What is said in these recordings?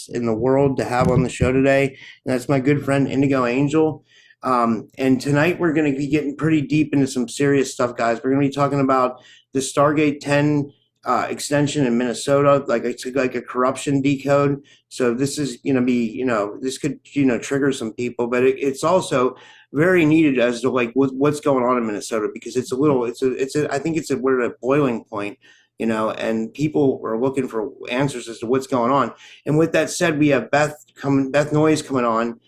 in the world to have on the show today, and that's my good friend Indigo Angel. And tonight we're going to be getting pretty deep into some serious stuff, guys. We're going to be talking about the Stargate 10 extension in Minnesota, like it's like a corruption decode. So this is going to be, this could, trigger some people, but it's also very needed as to like what's going on in Minnesota because it's a little, I think we're at a boiling point, and people are looking for answers as to what's going on. And with that said, we have Beth Noyes coming on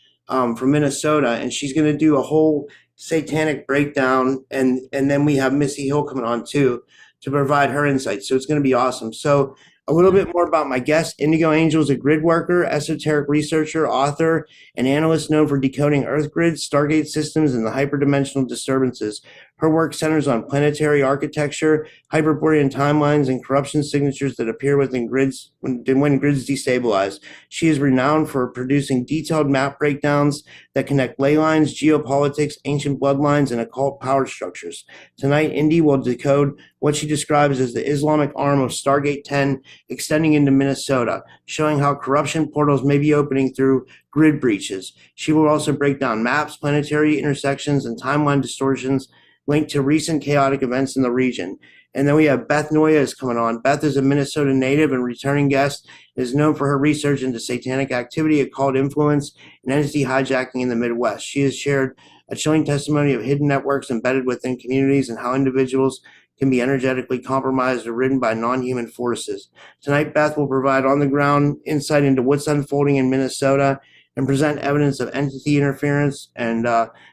from Minnesota, and she's going to do a whole satanic breakdown, and then we have Missy Hill coming on too to provide her insights. So it's going to be awesome. So a little bit more about my guest. Indigo Angel is a grid worker, esoteric researcher, author, and analyst known for decoding Earth grids, Stargate systems, and the hyperdimensional disturbances. Her work centers on planetary architecture, hyperborean timelines, and corruption signatures that appear within grids when grids destabilize. She is renowned for producing detailed map breakdowns that connect ley lines, geopolitics, ancient bloodlines, and occult power structures. Tonight, Indy will decode what she describes as the Islamic arm of Stargate 10 extending into Minnesota, showing how corruption portals may be opening through grid breaches. She will also break down maps, planetary intersections, and timeline distortions linked to recent chaotic events in the region. And then we have Beth Noyes coming on. Beth is a Minnesota native and returning guest, is known for her research into satanic activity, occult influence, and entity hijacking in the Midwest. She has shared a chilling testimony of hidden networks embedded within communities and how individuals can be energetically compromised or ridden by non-human forces. Tonight, Beth will provide on-the-ground insight into what's unfolding in Minnesota and present evidence of entity interference and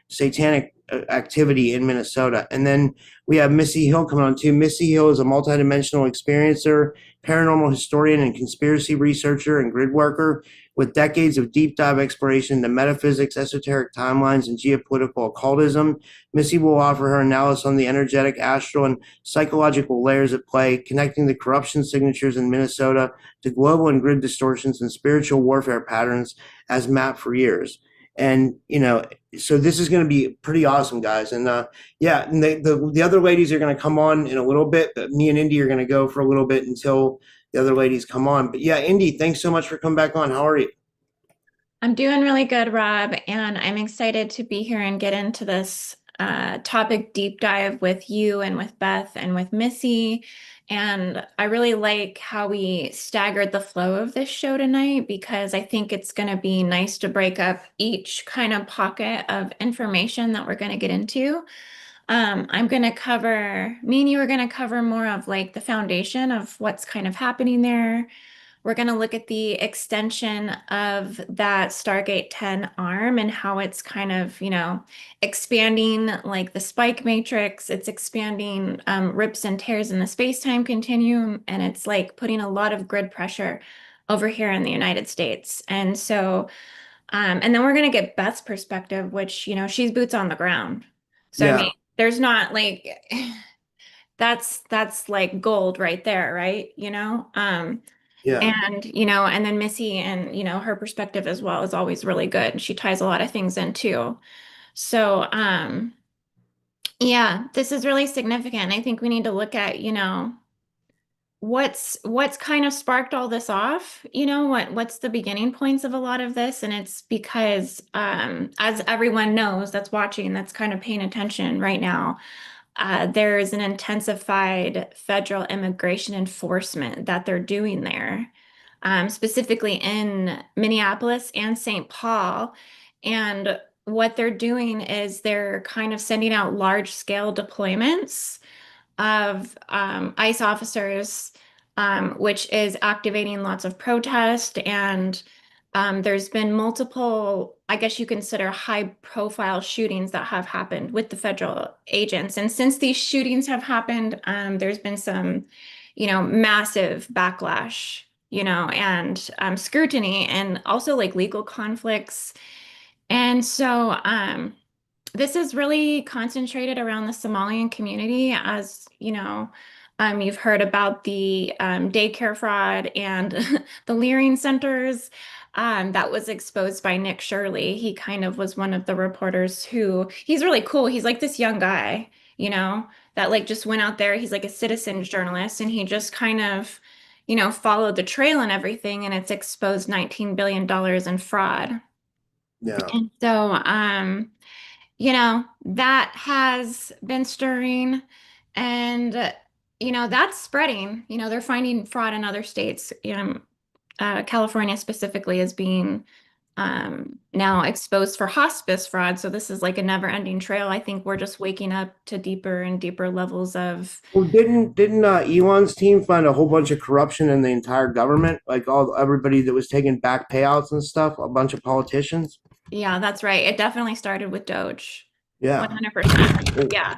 satanic activity in Minnesota. And then we have Missy Hill coming on too. Missy Hill is a multidimensional experiencer, paranormal historian, and conspiracy researcher and grid worker with decades of deep dive exploration into metaphysics, esoteric timelines, and geopolitical occultism. Missy will offer her analysis on the energetic, astral, and psychological layers at play, connecting the corruption signatures in Minnesota to global and grid distortions and spiritual warfare patterns as mapped for years. And so this is going to be pretty awesome, guys. And and the other ladies are going to come on in a little bit, but me and Indy are going to go for a little bit until the other ladies come on. But yeah, Indy, thanks so much for coming back on. How are you? I'm doing really good, Rob, and I'm excited to be here and get into this topic deep dive with you and with Beth and with Missy. And I really like how we staggered the flow of this show tonight because I think it's going to be nice to break up each kind of pocket of information that we're going to get into. I'm going to cover, me and you are going to cover more of like the foundation of what's kind of happening there. We're going to look at the extension of that Stargate 10 arm and how it's kind of, expanding like the spike matrix. It's expanding rips and tears in the space-time continuum, and it's like putting a lot of grid pressure over here in the United States. And so, and then we're going to get Beth's perspective, which, she's boots on the ground. So, I Yeah, mean, there's not like, that's like gold right there, right? yeah. And then Missy and, her perspective as well is always really good. She ties a lot of things in too. So, yeah, this is really significant. I think we need to look at, what's kind of sparked all this off, what's the beginning points of a lot of this. And it's because, as everyone knows that's watching, that's kind of paying attention right now, there is an intensified federal immigration enforcement that they're doing there, specifically in Minneapolis and St. Paul. And what they're doing is they're kind of sending out large-scale deployments of ICE officers, which is activating lots of protest. And there's been multiple, I guess you consider high-profile shootings that have happened with the federal agents. And since these shootings have happened, there's been some, massive backlash, and scrutiny, and also like legal conflicts. And so, this is really concentrated around the Somalian community, as you've heard about the daycare fraud and the Leering centers that was exposed by Nick Shirley. He kind of was one of the reporters who, he's really cool. He's like this young guy, that like just went out there. He's like a citizen journalist, and he just kind of, followed the trail and everything, and it's exposed $19 billion in fraud. Yeah. And so, that has been stirring and, that's spreading. They're finding fraud in other states. California specifically is being now exposed for hospice fraud. So this is like a never-ending trail. I think we're just waking up to deeper and deeper levels of, Well, didn't Elon's team find a whole bunch of corruption in the entire government, like all everybody that was taking back payouts and stuff, a bunch of politicians? yeah, that's right. It definitely started with Doge. Yeah. 100%. Yeah.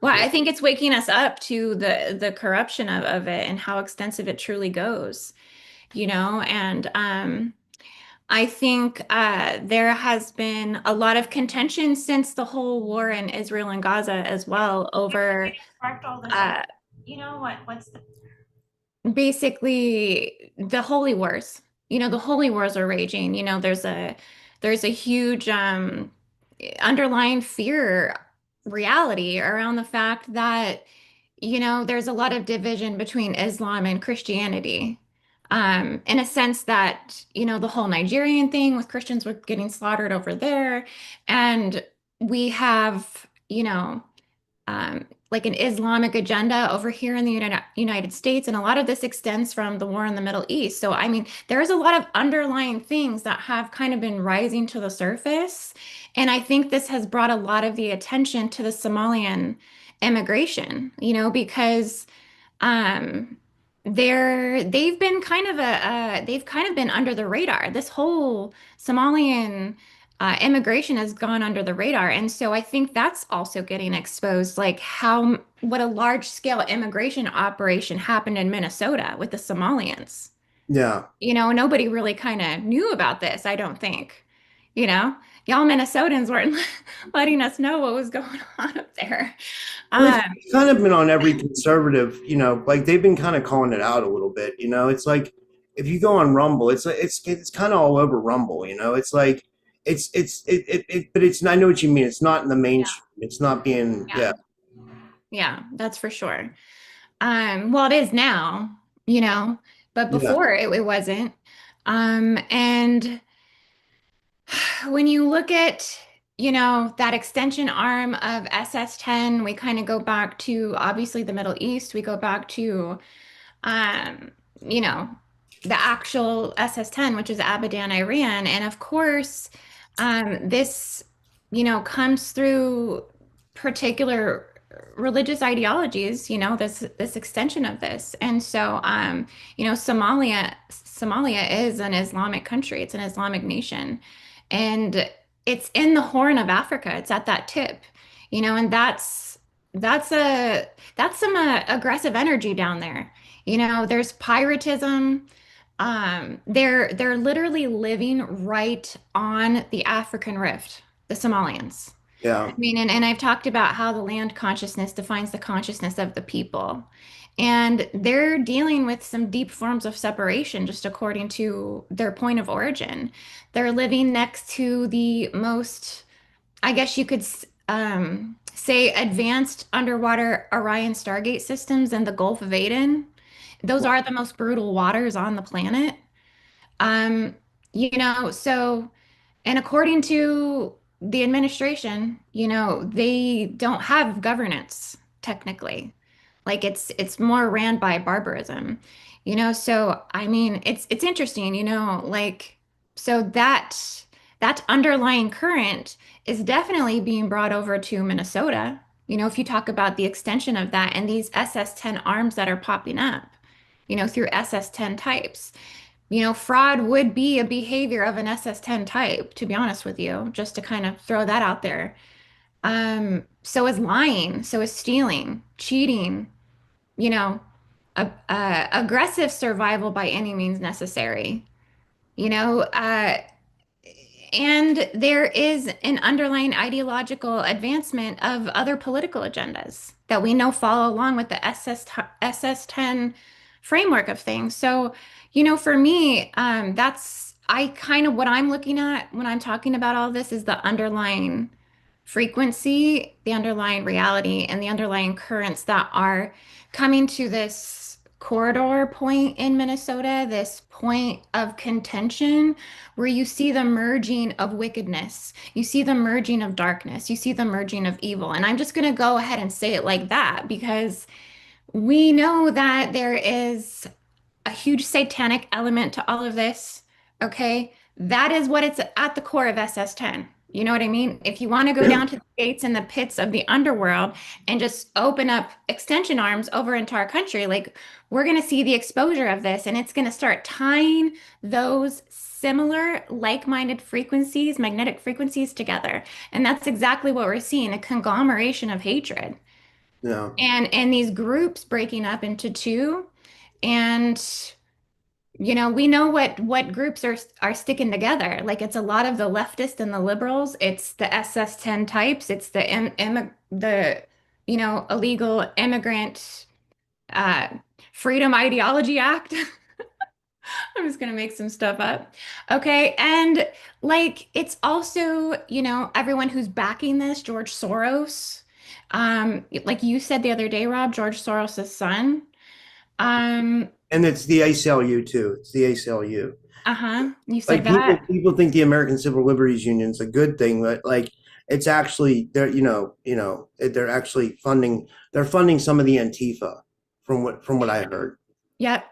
Well, I think it's waking us up to the corruption of it and how extensive it truly goes, and I think there has been a lot of contention since the whole war in Israel and Gaza as well over sparked all this what's basically the holy wars. The holy wars are raging. There's a huge underlying fear reality around the fact that there's a lot of division between Islam and Christianity. In a sense that, the whole Nigerian thing with Christians were getting slaughtered over there. And we have, like an Islamic agenda over here in the United States. And a lot of this extends from the war in the Middle East. So, I mean, there's a lot of underlying things that have kind of been rising to the surface. And I think this has brought a lot of the attention to the Somalian immigration, because um, they've kind of been under the radar. This whole Somalian immigration has gone under the radar, and so I think that's also getting exposed, like what a large scale immigration operation happened in Minnesota with the Somalians. Yeah. Nobody really kind of knew about this, I don't think. You know, y'all Minnesotans weren't letting us know what was going on up there. Well, Um, it's kind of been on every conservative, like they've been kind of calling it out a little bit. It's like if you go on Rumble, it's kind of all over Rumble. It's like but it's I know what you mean. It's not in the yeah, mainstream. It's not being, yeah, yeah, yeah, that's for sure. Well, it is now, but yeah, before it wasn't. And when you look at, that extension arm of SS-10, we kind of go back to obviously the Middle East. We go back to, um, you know, the actual SS-10, which is Abadan, Iran. And of course, this, comes through particular religious ideologies, this extension of this. And so, Somalia is an Islamic country. It's an Islamic nation. And it's in the Horn of Africa. It's at that tip, and that's a that's some aggressive energy down there. There's piratism. They're literally living right on the African Rift, the Somalians. I yeah, mean, and I've talked about how the land consciousness defines the consciousness of the people. And they're dealing with some deep forms of separation, just according to their point of origin. They're living next to the most, I guess you could say, advanced underwater Orion Stargate systems in the Gulf of Aden. Those are the most brutal waters on the planet. Um, so, and according to the administration, they don't have governance technically. Like it's more ran by barbarism. So I mean, it's interesting, like so that underlying current is definitely being brought over to Minnesota. If you talk about the extension of that and these SS-10 arms that are popping up, through SS-10 types. Fraud would be a behavior of an SS-10 type, to be honest with you, just to kind of throw that out there. So is lying, so is stealing, cheating, you know, aggressive survival by any means necessary. You know, uh, and there is an underlying ideological advancement of other political agendas that we know follow along with the SS-10 framework of things. So, for me, that's I kind of what I'm looking at when I'm talking about all this is the underlying frequency, the underlying reality, and the underlying currents that are coming to this corridor point in Minnesota, this point of contention where you see the merging of wickedness, you see the merging of darkness, you see the merging of evil. And I'm just going to go ahead and say it like that because we know that there is a huge satanic element to all of this. Okay. That is what it's at the core of SS10. You know what I mean? If you want to go down to the gates and the pits of the underworld and just open up extension arms over into our country, like we're going to see the exposure of this and it's going to start tying those similar like-minded frequencies, magnetic frequencies together. And that's exactly what we're seeing, a conglomeration of hatred. Yeah. And these groups breaking up into two and we know what groups are sticking together. Like it's a lot of the leftists and the liberals. It's the SS10 types. It's the illegal immigrant uh, freedom ideology act. I'm just gonna make some stuff up. Okay, and like it's also everyone who's backing this, George Soros. Like you said the other day, Rob, George Soros' son. Um, And it's the ACLU too. It's the ACLU. uh-huh. You said Like that. people think the American Civil Liberties Union is a good thing, but like it's actually they're actually funding some of the Antifa from what I heard. Yep.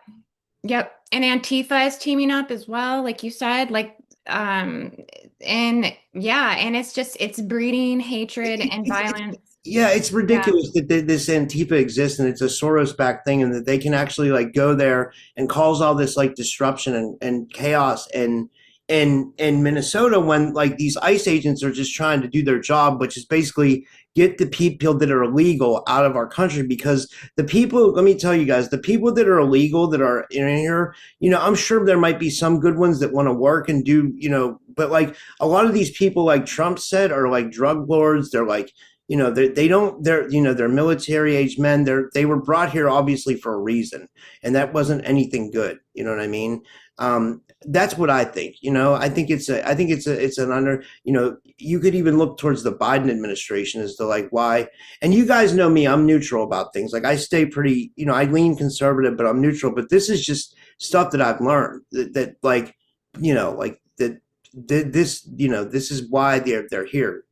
Yep. And Antifa is teaming up as well, like you said, um and yeah, and it's breeding hatred and violence. Yeah, it's Yeah. ridiculous that this Antifa exists and it's a Soros-backed thing, and that they can actually like go there and cause all this like disruption and chaos and in Minnesota when like these ICE agents are just trying to do their job, which is basically get the people that are illegal out of our country. Because the people, let me tell you guys, the people that are illegal that are in here, I'm sure there might be some good ones that want to work and do, but like a lot of these people, like Trump said, are like drug lords. They're like they don't they're military age men. They were brought here obviously for a reason, and that wasn't anything good. You know what I mean? That's what I think. It's an under. You could even look towards the Biden administration as to like why. And you guys know me, I'm neutral about things. Like I stay pretty, I lean conservative, but I'm neutral. But this is just stuff that I've learned that like like that this is why they're here.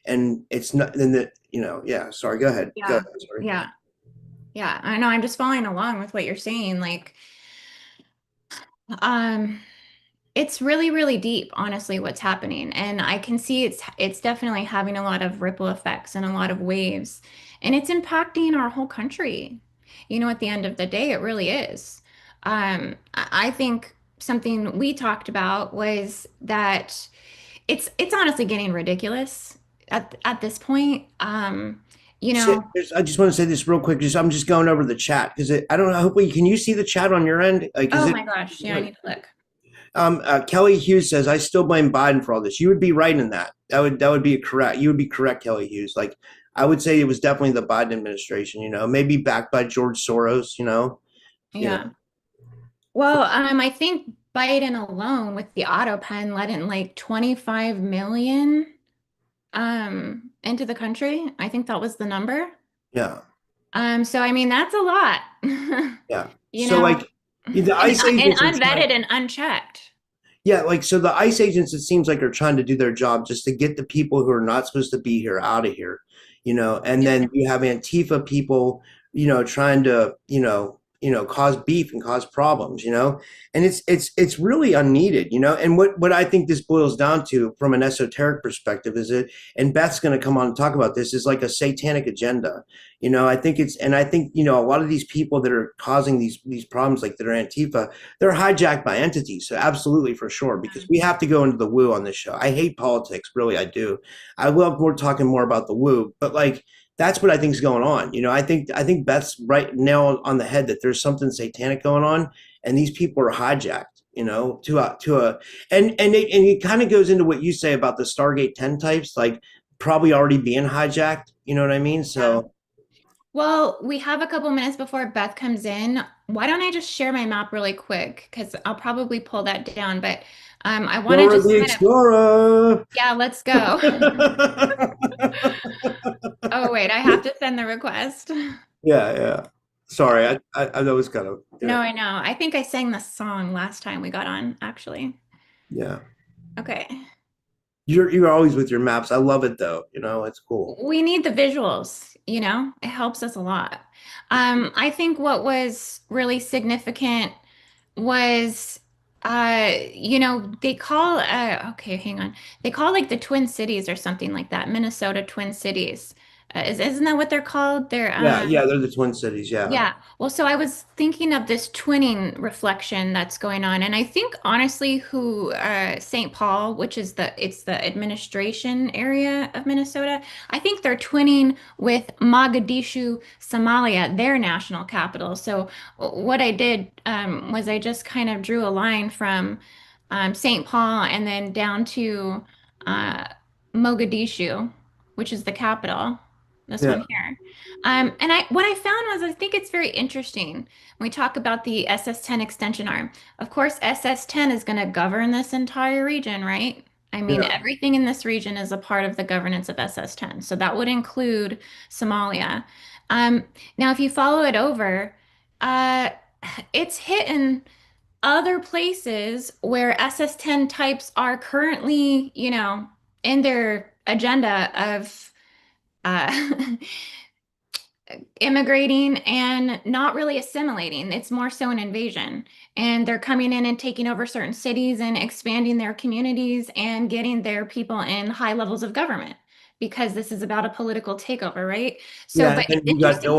And it's not in the yeah, sorry, go ahead, Yeah. sorry. Yeah. Yeah. I know. I'm just following along with what you're saying. Like, um, it's really, really deep, honestly, what's happening. And I can see it's definitely having a lot of ripple effects and a lot of waves. And it's impacting our whole country. At the end of the day, it really is. I think something we talked about was that it's honestly getting ridiculous at this point. You know, I just want to say this real quick. I'm just going over the chat because I don't know. Hopefully, can you see the chat on your end? Like, is oh it? my gosh, yeah, I need to look. Kelly Hughes says, "I still blame Biden for all this." You would be right in that. That would be correct. You would be correct, Kelly Hughes. Like, I would say it was definitely the Biden administration. Maybe backed by George Soros. You know. Yeah. Well, I think Biden alone with the auto pen let in like 25 million into the country. I think that was the number. Yeah. So I mean that's a lot. Yeah. You So know, like the ICE and agents are trying. unvetted and unchecked. Yeah, like so the ICE agents, it seems like are trying to do their job just to get the people who are not supposed to be here out of here, and Yeah. then you have Antifa people, trying to, cause beef and cause problems, and it's really unneeded, and what I think this boils down to from an esoteric perspective is it, and Beth's going to come on and talk about this, is like a satanic agenda. I think, a lot of these people that are causing these problems, like that are Antifa, they're hijacked by entities. So absolutely, for sure, because we have to go into the woo on this show. I hate politics, really, I do. I love more talking more about the woo, but like that's what I think is going on. I think Beth's right nail on the head that there's something satanic going on, and these people are hijacked. And it kind of goes into what you say about the Stargate 10 types, like probably already being hijacked. You know what I mean? Yeah. So Well, we have a couple minutes before Beth comes in. Why don't I just share my map really quick? Because I'll probably pull that down. But I want to Dora just the kind of, Explorer. yeah, let's go. Oh, wait, I have to send the request. Yeah, yeah. Sorry, I that was kind of No, I know. I think I sang the song last time we got on, actually. yeah. Okay. You're always with your maps. I love it though. It's cool. We need the visuals, it helps us a lot. I think what was really significant was they call okay, hang on. They call like the Twin Cities or something like that, Minnesota Twin Cities. Isn't that what they're called? They're Yeah, yeah, they're the Twin Cities. Yeah, Yeah. Well, so I was thinking of this twinning reflection that's going on, and I think honestly, who St. Paul, which is it's the administration area of Minnesota, I think they're twinning with Mogadishu, Somalia, their national capital. So what I did was I just kind of drew a line from St. Paul and then down to uh, Mogadishu, which is the capital. This yeah, one here. And what I found was I think it's very interesting when we talk about the SS-10 extension arm. Of course, SS-10 is going to govern this entire region, right? I mean, yeah, everything in this region is a part of the governance of SS-10. So that would include Somalia. Um, Now, if you follow it over, uh, it's hitting other places where SS-10 types are currently, in their agenda of uh, immigrating and not really assimilating. It's more so an invasion. And they're coming in and taking over certain cities and expanding their communities and getting their people in high levels of government because this is about a political takeover, right? So, yeah. but And it's you got interesting.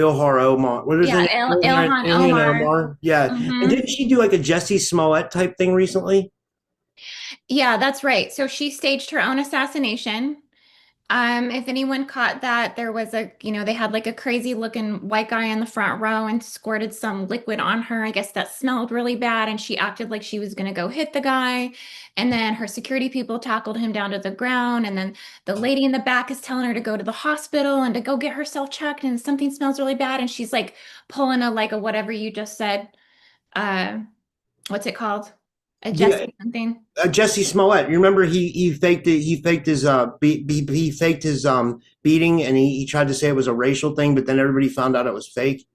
Ilhar Omar. What is Yeah, it? Ilhan Ilhan Omar. Omar. Yeah. And Hmm. didn't she do like a Jesse Smollett type thing recently? Yeah, that's right. So she staged her own assassination. If anyone caught that, there was they had like a crazy looking white guy in the front row and squirted some liquid on her. I guess that smelled really bad, and she acted like she was gonna go hit the guy. And then her security people tackled him down to the ground. And then the lady in the back is telling her to go to the hospital and to go get herself checked, and something smells really bad. And she's like pulling a whatever you just said. Uh, what's it called? A Yeah, Jesse something. Jesse Smollett. You remember he faked it. He faked his he faked his beating, and he tried to say it was a racial thing, but then everybody found out it was fake.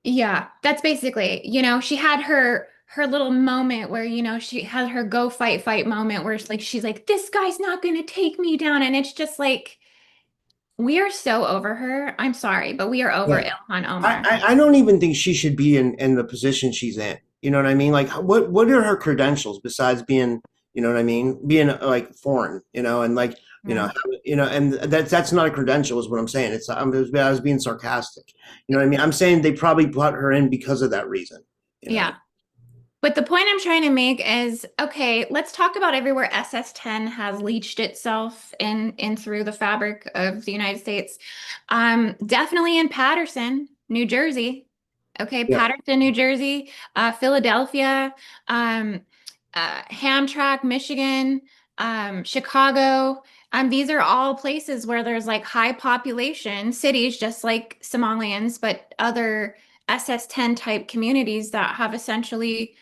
Yeah, that's basically, she had her little moment where, she had her go fight fight moment where she's like, this guy's not gonna take me down. And it's just like we are so over her. I'm sorry, but we are over Yeah. Ilhan I, Omar. I don't even think she should be in the position she's in. You know what I mean? Like, what are her credentials besides being, you know what I mean, being like foreign, and like, Yeah. and that's not a credential, is what I'm saying. I was being sarcastic. You know what I mean? I'm saying they probably put her in because of that reason. You know? Yeah. But the point I'm trying to make is, okay, let's talk about everywhere SS-10 has leached itself in through the fabric of the United States. Definitely in Paterson, New Jersey. Okay, Yeah. Paterson, New Jersey, Philadelphia, um, Hamtramck, Michigan, Chicago. These are all places where there's like high population cities, just like Somalians, but other SS-10 type communities that have essentially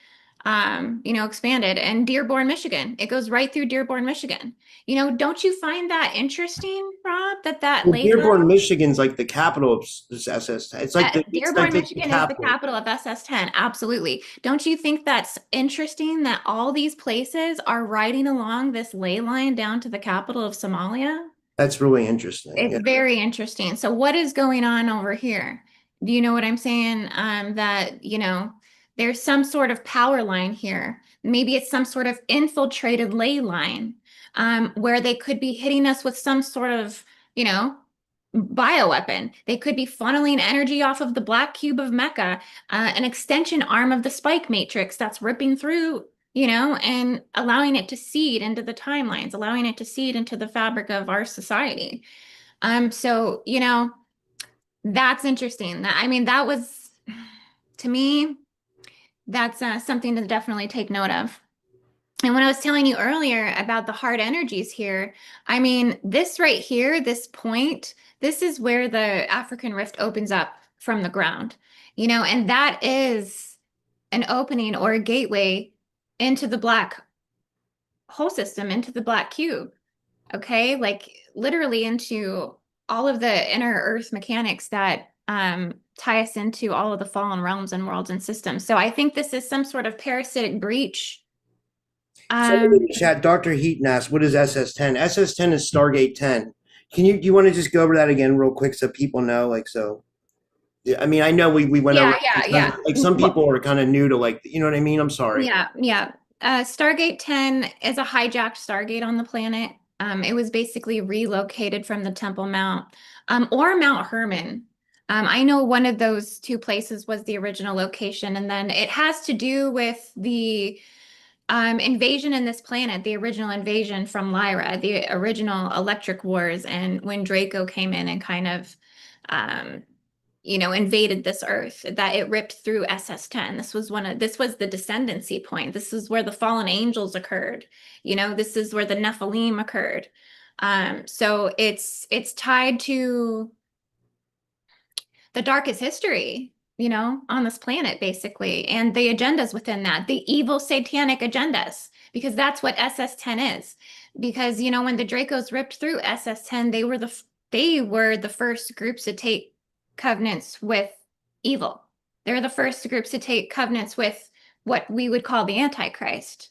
expanded. And Dearborn, Michigan, it goes right through Dearborn, Michigan. Don't you find that interesting, Rob, that Well, lays Dearborn, Michigan's like the capital of SS. It's like Dearborn, the Michigan is the capital. capital of SS-10. Absolutely. Don't you think that's interesting that all these places are riding along this ley line down to the capital of Somalia? That's really interesting. It's Yeah. very interesting. So what is going on over here? Do you know what I'm saying? That, there's some sort of power line here. Maybe it's some sort of infiltrated ley line, where they could be hitting us with some sort of, you know, bioweapon. They could be funneling energy off of the black cube of Mecca, an extension arm of the spike matrix that's ripping through, and allowing it to seed into the timelines, allowing it to seed into the fabric of our society. So, that's interesting. I mean, that was to me, that's something to definitely take note of. And when I was telling you earlier about the hard energies here, I mean, this right here, this point, this is where the African rift opens up from the ground, and that is an opening or a gateway into the black hole system, into the black cube. Okay, like literally into all of the inner earth mechanics that tie us into all of the fallen realms and worlds and systems. So I think this is some sort of parasitic breach. Somebody in Um, the chat, Dr. Heaton asked, what is SS10? SS10 is Stargate 10. Do you want to just go over that again real quick so people know? Like, so, yeah, I mean, I know we went over yeah, it yeah, because yeah. like some Well, people are kind of new to like, you know what I mean? I'm sorry. yeah, yeah. Stargate 10 is a hijacked Stargate on the planet. It was basically relocated from the Temple Mount, or Mount Herman. I know one of those two places was the original location, and then it has to do with the invasion in this planet, the original invasion from Lyra, the original Electric Wars, and when Draco came in and kind of um, invaded this Earth, that it ripped through SS10. This was the descendancy point. This is where the fallen angels occurred. This is where the Nephilim occurred. So it's tied to the darkest history, on this planet, basically, and the agendas within that, the evil satanic agendas, because that's what SS10 is. Because, when the Dracos ripped through SS10, they were the first groups to take covenants with evil. They're the first groups to take covenants with what we would call the Antichrist.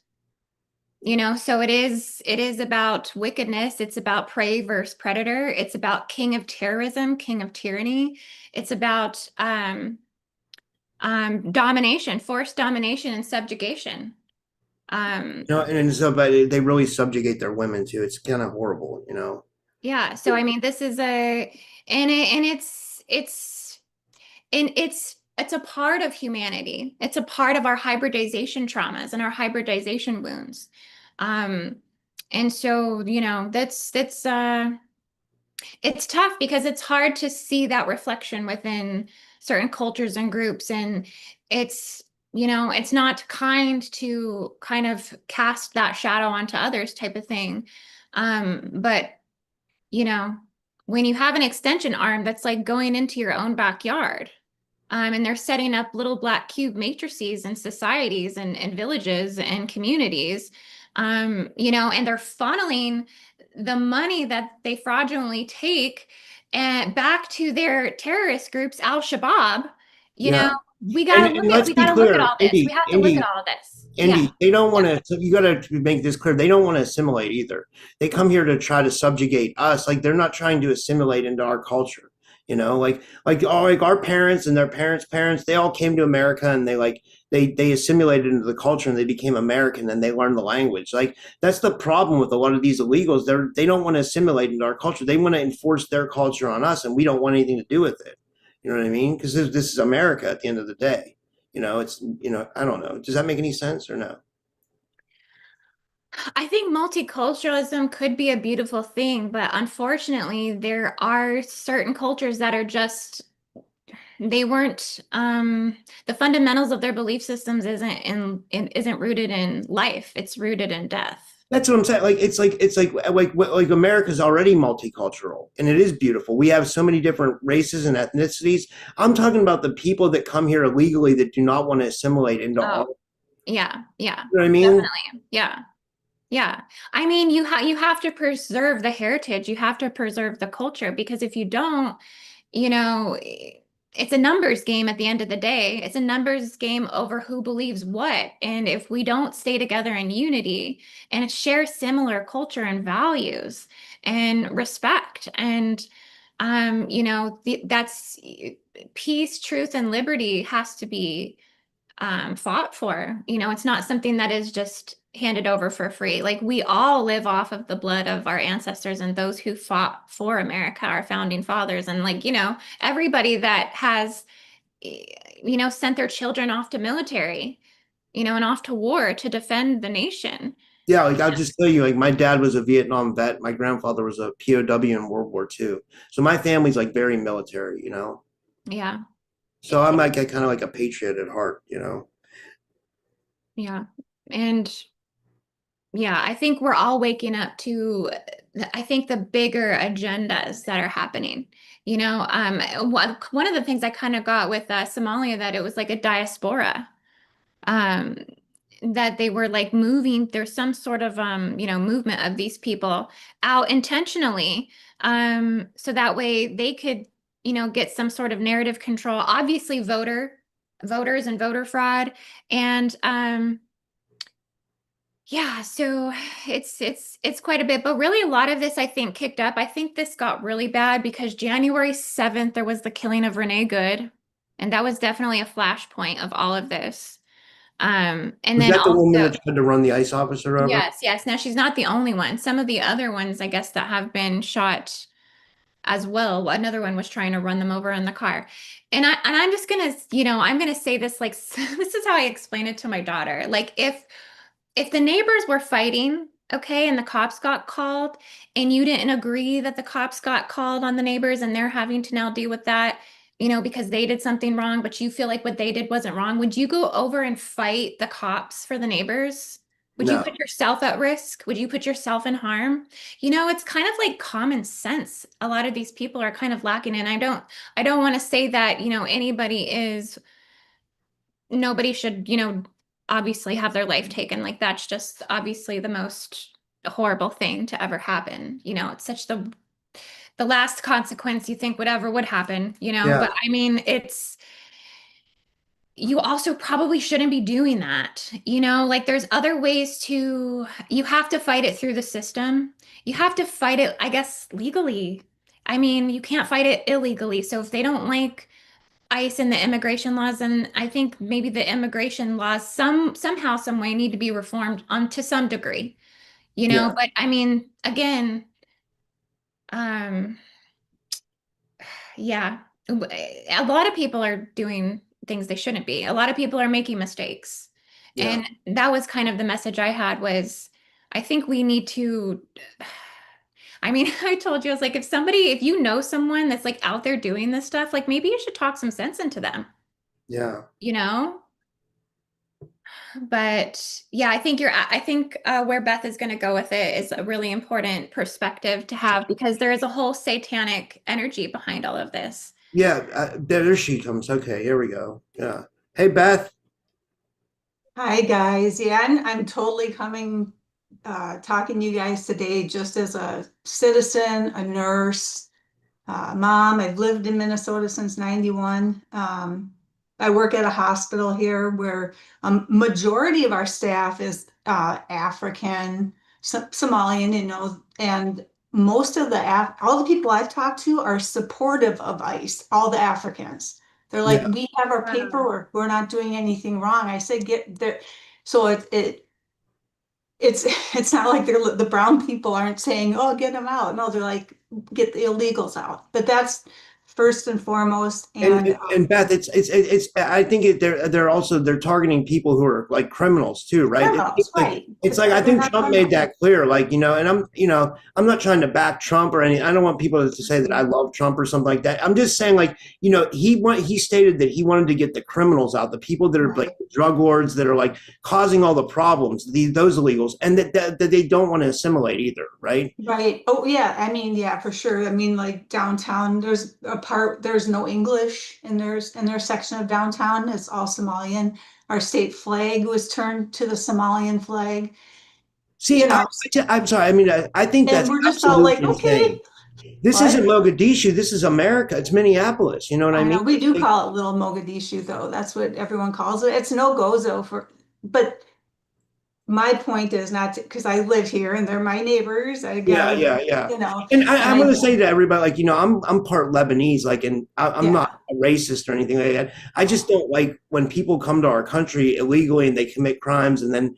So it is about wickedness. It's about prey versus predator. It's about king of terrorism, king of tyranny. It's about domination, forced domination and subjugation. Um, And so, but they really subjugate their women too. It's kind of horrible, you know? yeah. So I mean, this is and it's a part of humanity. It's a part of our hybridization traumas and our hybridization wounds. Um, and so, it's tough because it's hard to see that reflection within certain cultures and groups. And it's not kind to kind of cast that shadow onto others type of thing. But, you know, when you have an extension arm that's like going into your own backyard, and they're setting up little black cube matrices and societies and villages and communities, and they're funneling the money that they fraudulently take and back to their terrorist groups, Al-Shabaab. You know, Yeah. And let's we be gotta look at clear, all this. We have to look at all of this. Yeah. Indy, they don't Yeah. want to, so you got to make this clear. They don't want to assimilate either. They come here to try to subjugate us. Like they're not trying to assimilate into our culture. Like our parents and their parents, they all came to America and they assimilated into the culture and they became American and they learned the language. Like that's the problem with a lot of these illegals. They don't want to assimilate into our culture. They want to enforce their culture on us, and we don't want anything to do with it. You know what I mean? Because this is America at the end of the day. I don't know. Does that make any sense or no? I think multiculturalism could be a beautiful thing, but unfortunately, there are certain cultures that are just they weren't the fundamentals of their belief systems isn't rooted in life. It's rooted in death. That's what I'm saying. Like America's already multicultural, and it is beautiful. We have so many different races and ethnicities. I'm talking about the people that come here illegally that do not want to assimilate into our. Oh, yeah, yeah, You know what I mean? definitely. Yeah. Yeah. I mean, you have to preserve the heritage. You have to preserve the culture because if you don't, you know, it's a numbers game at the end of the day. It's a numbers game over who believes what. And if we don't stay together in unity and share similar culture and values and respect and that's peace, truth, and liberty has to be fought for. It's not something that is just handed over for free. Like we all live off of the blood of our ancestors and those who fought for America, our founding fathers. And everybody that has, sent their children off to military, and off to war to defend the nation. Yeah, like I'll just tell you, like my dad was a Vietnam vet. My grandfather was a POW in World War II. So my family's like very military. Yeah. So I'm like a kind of like a patriot at heart. Yeah. And yeah, I think we're all waking up to, I think the bigger agendas that are happening. One of the things I kind of got with Somalia that it was like a diaspora, um, that they were like moving. There's some sort of movement of these people out intentionally, so that way they could get some sort of narrative control. Obviously, voters and voter fraud. And yeah, so it's quite a bit, but really a lot of this I think kicked up. I think this got really bad because January 7th there was the killing of Renee Good, and that was definitely a flashpoint of all of this. And Was then that the woman also, that tried to run the ICE officer over? yes, yes. Now she's not the only one. Some of the other ones, I guess, that have been shot as well. Another one was trying to run them over in the car. And I'm just gonna, I'm gonna say this like this is how I explain it to my daughter. Like if the neighbors were fighting, okay, and the cops got called, and you didn't agree that the cops got called on the neighbors and they're having to now deal with that, because they did something wrong, but you feel like what they did wasn't wrong, would you go over and fight the cops for the neighbors? Would you No. put yourself at risk? Would you put yourself in harm? It's kind of like common sense. A lot of these people are kind of lacking, and I don't want to say that, nobody should, obviously have their life taken. Like that's just obviously the most horrible thing to ever happen. It's such the last consequence you think whatever would happen, Yeah. but I mean, you also probably shouldn't be doing that. Like there's other ways you have to fight it through the system. You have to fight it, I guess, legally. I mean, you can't fight it illegally. So if they don't like ICE and the immigration laws, and I think maybe the immigration laws somehow, some way need to be reformed to some degree, Yeah. but I mean, again, um, yeah, a lot of people are doing things they shouldn't be. A lot of people are making mistakes. Yeah. And that was kind of the message I had was I think we need to I mean, I told you, I was like, if you know someone that's like out there doing this stuff, like maybe you should talk some sense into them, Yeah. you know? But yeah, I think where Beth is going to go with it is a really important perspective to have because there is a whole satanic energy behind all of this. Yeah. There she comes. Okay. Here we go. Yeah. Hey, Beth. Hi guys. Yeah, I'm totally coming talking to you guys today just as a citizen, a nurse, mom. I've lived in Minnesota since 91. I work at a hospital here where majority of our staff is African, Somalian, and most of all the people I've talked to are supportive of ICE, all the Africans. They're like, Yeah. we have our Wow. paperwork. We're not doing anything wrong. I said, get there. So it's it's not like the brown people aren't saying, oh, get them out. No, they're like, get the illegals out. But that's first and foremost. And, And and Beth, it's. I think they're targeting people who are like criminals too, right? criminals, right? It's like I They're think not Trump made criminals. that clear, like and I'm not trying to back Trump or any. I don't want people to say that I love Trump or something like that. I'm just saying, like he stated that he wanted to get the criminals out, the people that are like Right. drug lords that are like causing all the problems, those illegals, and that they don't want to assimilate either, right? Right. Oh, yeah. I mean, yeah, for sure. I mean, like downtown, there's no English in their section of downtown. It's all Somalian. Our state flag was turned to the Somalian flag, See, you know, I'm sorry. I mean, I think and that's we're just all like, absolutely okay, insane. This isn't what? Mogadishu. This is America. It's Minneapolis. You know what I I mean? know we do call it Little Mogadishu, though. That's what everyone calls it. It's no gozo but my point is not to, because I live here and they're my neighbors. I Yeah, gotta, yeah, yeah. and I'm going I, to say to everybody, like, I'm part Lebanese, like, and I'm not yeah. a racist or anything like that. I just don't like when people come to our country illegally and they commit crimes and then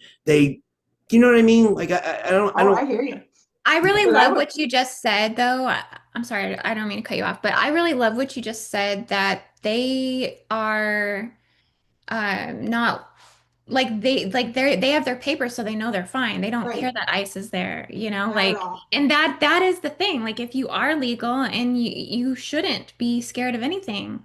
you know what I mean? Like, I Oh, don't, I hear you. I really But I love would, what you just said, though. I'm sorry, I don't mean to cut you off, but I really love what you just said that they are not like they have their papers, so they know they're fine. They don't care right, that ICE is there, not at like, all. and that is the thing. Like, if you are legal and you shouldn't be scared of anything.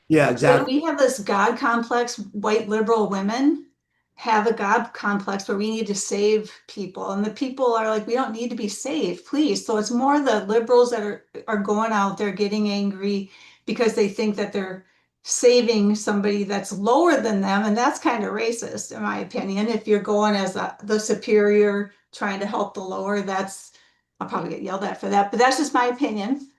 yeah, But exactly. we have this God complex, white liberal women have a God complex where we need to save people. And the people are like, we don't need to be saved, please. So it's more the liberals that are going out there getting angry because they think that they're saving somebody that's lower than them. And that's kind of racist, in my opinion. If you're going as the superior trying to help the lower, I'll probably get yelled at for that, but that's just my opinion.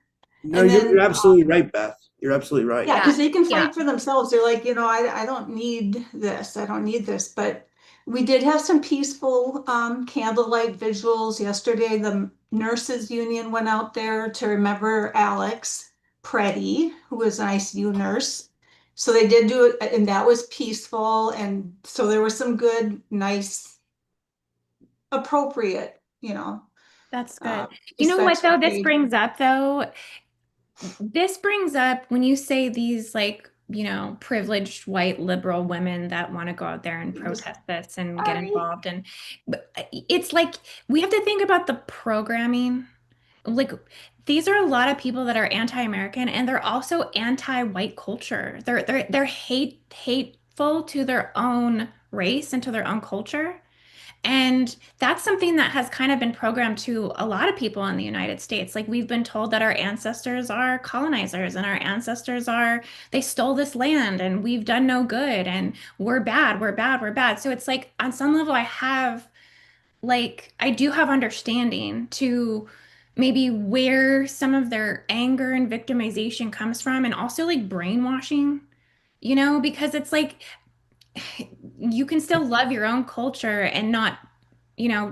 No, And you're then, absolutely right, Beth. You're absolutely right. yeah, Yeah. because they can Yeah. fight for themselves. They're like, I don't need this. I don't need this. But we did have some peaceful candlelight visuals yesterday. The nurses union went out there to remember Alex Preddy, who was an ICU nurse. So they did do it, and that was peaceful. And so there was some good, nice, appropriate, That's uh, good. You know respects what, were though, this paid. brings up, though? This brings up when you say these, like, privileged white liberal women that want to go out there and protest this and get Sorry. involved. And but it's like we have to think about the programming. Like, these are a lot of people that are anti-American and they're also anti-white culture. They're hateful to their own race and to their own culture. And that's something that has kind of been programmed to a lot of people in the United States. Like, we've been told that our ancestors are colonizers and our ancestors they stole this land and we've done no good and we're bad, we're bad, we're bad. So it's like, on some level, I do have understanding to maybe where some of their anger and victimization comes from, and also like brainwashing, because it's like you can still love your own culture and not,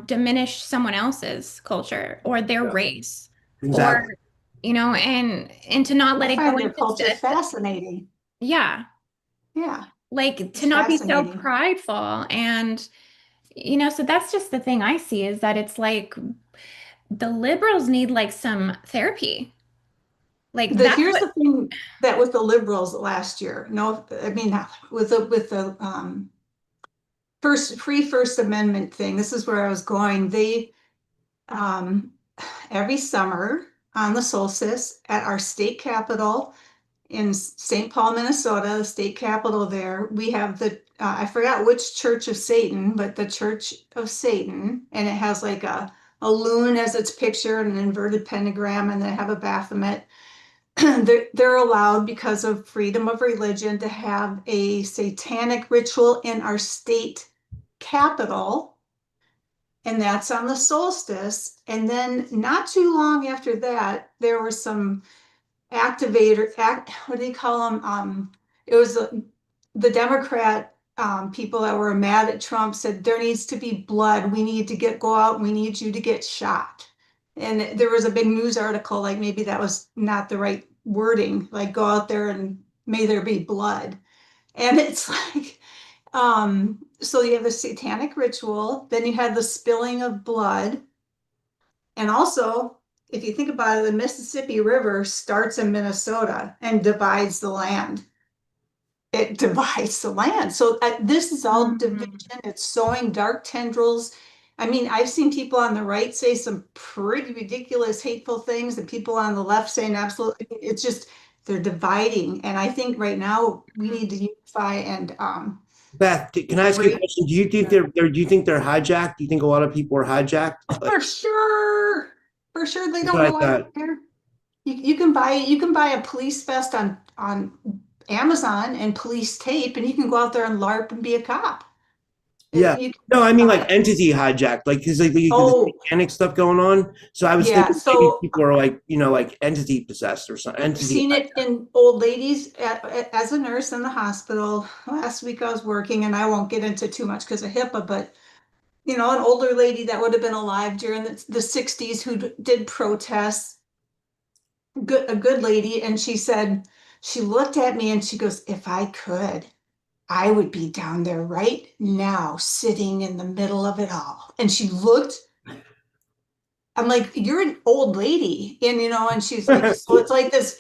diminish someone else's culture or their Yeah, race, or, exactly. and to not I let it go find their into culture fascinating. yeah, Yeah, like to it's not be so fascinating. prideful. And, so that's just the thing I see, is that it's like the liberals need like some therapy. Like, that's Here's what. the thing that with the liberals last year, no, I mean, with the First Amendment thing, this is where I was going. They um, every summer on the solstice at our state capitol in St. Paul, Minnesota, the state capital there, we have I forgot which Church of Satan, but the Church of Satan, and it has like a loon as its picture and an inverted pentagram, and they have a Baphomet. They're allowed, because of freedom of religion, to have a satanic ritual in our state capital, and that's on the solstice. And then not too long after that, there were some what do you call them? It was the Democrat people that were mad at Trump said there needs to be blood. We need to go out. We need you to get shot. And there was a big news article, like maybe that was not the right wording, like go out there and may there be blood. And it's like, so you have the satanic ritual, then you have the spilling of blood. And also, if you think about it, the Mississippi River starts in Minnesota and divides the land. It divides the land. So this is all division. Mhm. It's sowing dark tendrils. I mean, I've seen people on the right say some pretty ridiculous, hateful things, and people on the left saying absolutely. It's just they're dividing. And I think right now we need to unify and Beth, can I ask you a break. question? Do you think do you think they're hijacked? Do you think a lot of people are hijacked? Like, For sure. For sure, they that's don't what I know I don't thought. care. You can buy a police vest on Amazon and police tape, and you can go out there and LARP and be a cop. Yeah. You can No, I mean like buy. entity hijacked, like because like the Oh, satanic stuff going on. So I was yeah. thinking maybe So people are like like entity possessed or something. I've Entity. seen it in old ladies as a nurse in the hospital. Last week I was working, and I won't get into too much because of HIPAA, but an older lady that would have been alive during the 60s who did protests, a good lady, and she looked at me and she goes, if I could, I would be down there right now, sitting in the middle of it all. And she looked, I'm like, you're an old lady. And she's like, so it's like this,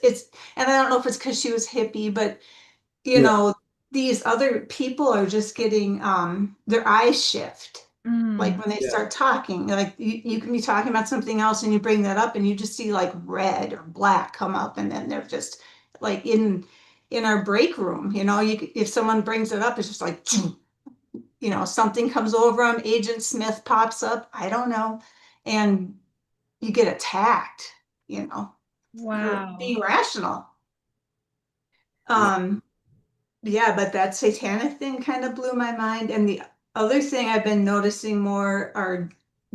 and I don't know if it's because she was hippie, but you Yeah. know, these other people are just getting their eyes shift. Like Mm. when they Yeah. start talking, like you can be talking about something else and you bring that up and you just see like red or black come up, and then they're just like in our break room, if someone brings it up, it's just like something comes over them, Agent Smith pops up, I don't know, and you get attacked, for Wow. being rational. Wow. Um, Yeah, but that satanic thing kind of blew my mind. And the other thing I've been noticing more are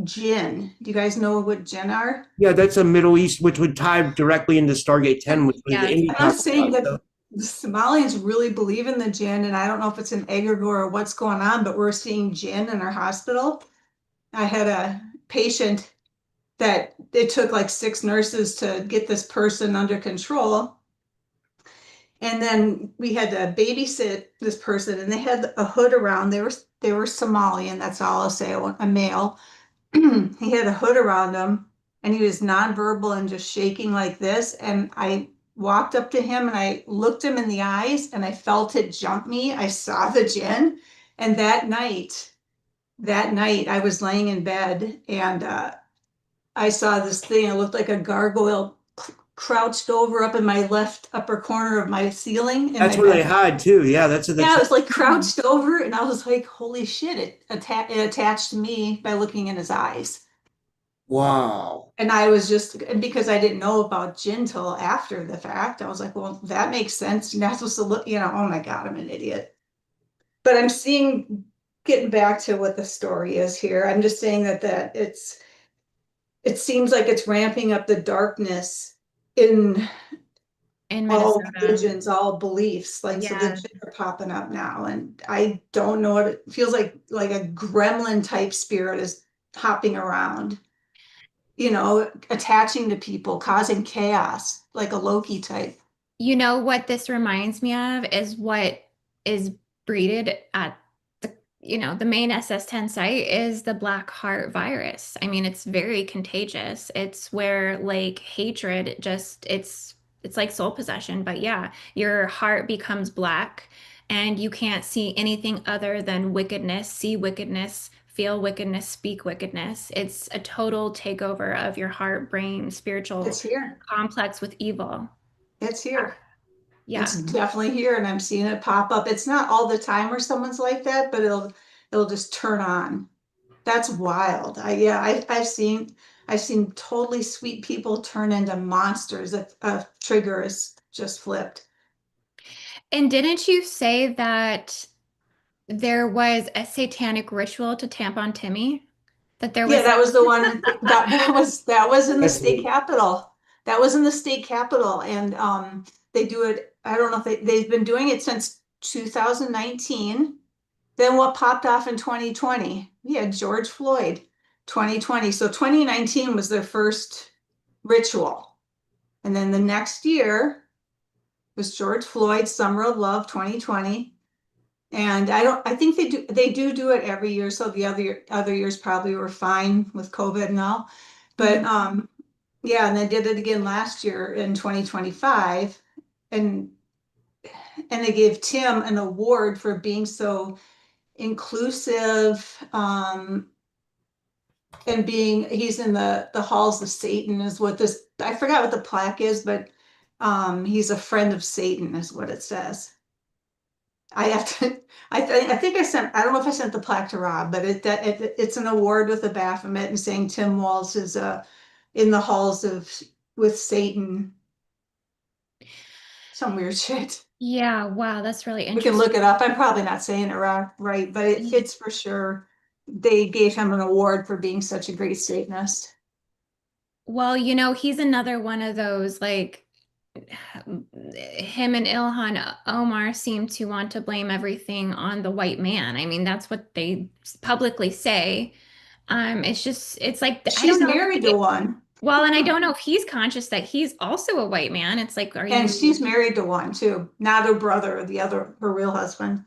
jinn. Do you guys know what jinn are? Yeah, that's a Middle East, which would tie directly into Stargate 10, which was the Yes. Indy I'm not talked saying about. that So the Somalians really believe in the jinn, and I don't know if it's an egregore or what's going on, but we're seeing jinn in our hospital. I had a patient that it took like 6 nurses to get this person under control. And then we had to babysit this person, and they had a hood around. They were Somalian, that's all I'll say, a male. He had a hood around him, and he was nonverbal and just shaking like this. And I walked up to him and I looked him in the eyes and I felt it jump me. I saw the jinn. And that night I was laying in bed, and I saw this thing. It looked like a gargoyle crouched over up in my left upper corner of my ceiling in that's my where they bed. hide too. Yeah, that's Yeah, that's it was like crouched over, and I was like, "Holy shit!" It attached to me by looking in his eyes, wow. and I was just, and because I didn't know about gin till after the fact, I was like, "Well, that makes sense." You're not supposed to look, oh my God, I'm an idiot. But I'm seeing, getting back to what the story is here. I'm just saying that it seems like it's ramping up the darkness in In all Minnesota. religions, all beliefs. Like, so the Yeah. jinn are popping up now, and I don't know what it feels like a gremlin type spirit is hopping around, attaching to people, causing chaos, like a Loki type. You know what this reminds me of is what is breeded at the main SS10 site is the Black Heart virus. I mean, it's very contagious. It's where like hatred just it's like soul possession, but yeah, your heart becomes black and you can't see anything other than wickedness, see wickedness, feel wickedness, speak wickedness. It's a total takeover of your heart, brain, spiritual It's here. complex with evil. It's here. It's Yeah. definitely here, and I'm seeing it pop up. It's not all the time where someone's like that, but it'll just turn on. That's wild. I've seen totally sweet people turn into monsters if a trigger is just flipped. And didn't you say that there was a satanic ritual to tampon Timmy? That there Yeah, was that was the one that was in the That's state capitol. That was in the state capitol, and they do it. I don't know if they've been doing it since 2019. Then what popped off in 2020? Yeah, George Floyd, 2020. So 2019 was their first ritual, and then the next year was George Floyd Summer of Love 2020. And I think they do it every year. So the other years probably were fine with COVID and all. But Mhm. yeah, and they did it again last year in 2025. And and they gave Tim an award for being so inclusive, and he's in the halls of Satan is what this, I forgot what the plaque is, but he's a friend of Satan is what it says. I have to. I think I don't know if I sent the plaque to Rob, but it's an award with a Baphomet and saying Tim Walz is in the halls of with Satan. Some weird shit. Yeah, wow, that's really We can look interesting. it up. I'm probably not saying it right, but it's for sure. They gave him an award for being such a great Satanist. Well, he's another one of those like him and Ilhan Omar seem to want to blame everything on the white man. I mean, that's what they publicly say. It's like I She's don't know if married to one, well, and I don't know if he's conscious that he's also a white man. It's like, are and she's you married to one too. Not her brother, the other, her real husband.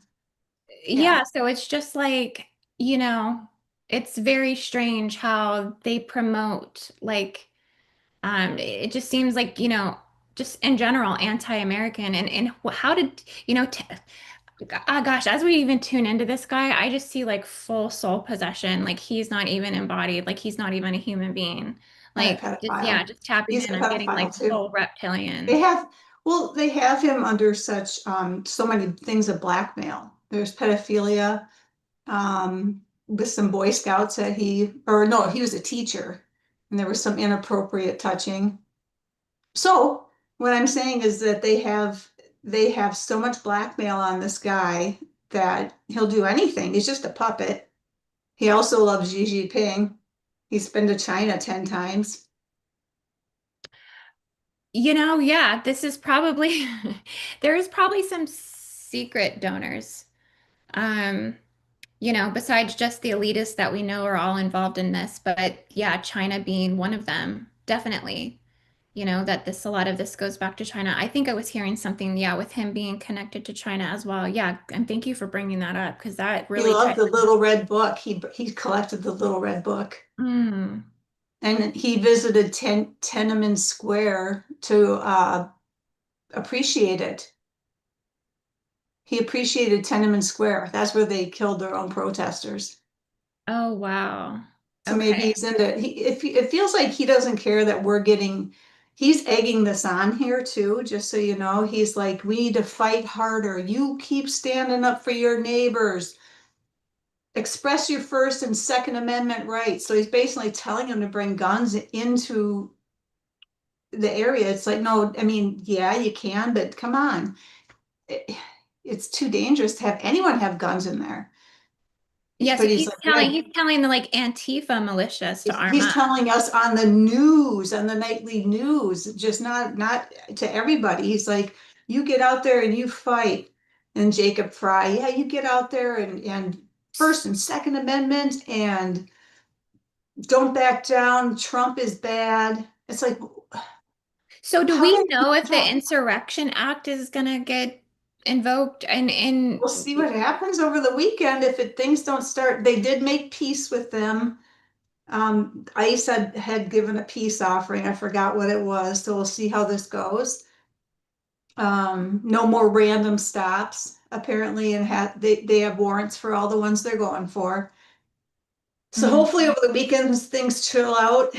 Yeah, yeah, so it's just like, you know, it's very strange how they promote like it just seems like, just in general anti-American and how did, gosh, as we even tune into this guy, I just see like full soul possession, like he's not even embodied, like he's not even a human being. and a Like just yeah, pedophile. just tapping He's in, a I'm getting like pedophile too. full reptilian. They have, well, they have him under so many things of blackmail. There's pedophilia, with some Boy Scouts that or no, he was a teacher, and there was some inappropriate touching. So what I'm saying is that they have so much blackmail on this guy that he'll do anything. He's just a puppet. He also loves Xi Jinping. He's been to China 10 times. Yeah, this is probably there is probably some secret donors. Um, besides just the elitists that we know are all involved in this, but yeah, China being one of them, definitely. That a lot of this goes back to China. I think I was hearing something, yeah, with him being connected to China as well. Yeah, and thank you for bringing that up because that He really loved ties. the Little Red Book. He collected the Little Red Book. Mm. And he visited Tiananmen Square to appreciate it. He appreciated Tiananmen Square. That's where they killed their own protesters. Oh, wow. So maybe Okay. he's into it feels like he doesn't care that he's egging this on here too, just so you know. He's like, we need to fight harder. You keep standing up for your neighbors. Express your First and Second Amendment rights. So he's basically telling them to bring guns into the area. It's like, no, I mean, yeah, you can, but come on. It- it's too dangerous to have anyone have guns in there. Yes, But he's like, yeah, he's telling the like Antifa militias to arm he's up. telling us on the news, on the nightly news, just not to everybody. He's like, you get out there and you fight. And Jacob Fry, yeah, you get out there and First and Second Amendment and don't back down. Trump is bad. It's like, So do how we can know if the Insurrection Act is gonna get invoked and we'll see what happens over the weekend if things don't start? They did make peace with them. ICE had given a peace offering. I forgot what it was, so we'll see how this goes. No more random stops apparently, and they have warrants for all the ones they're going for. So hopefully over the weekends things chill out,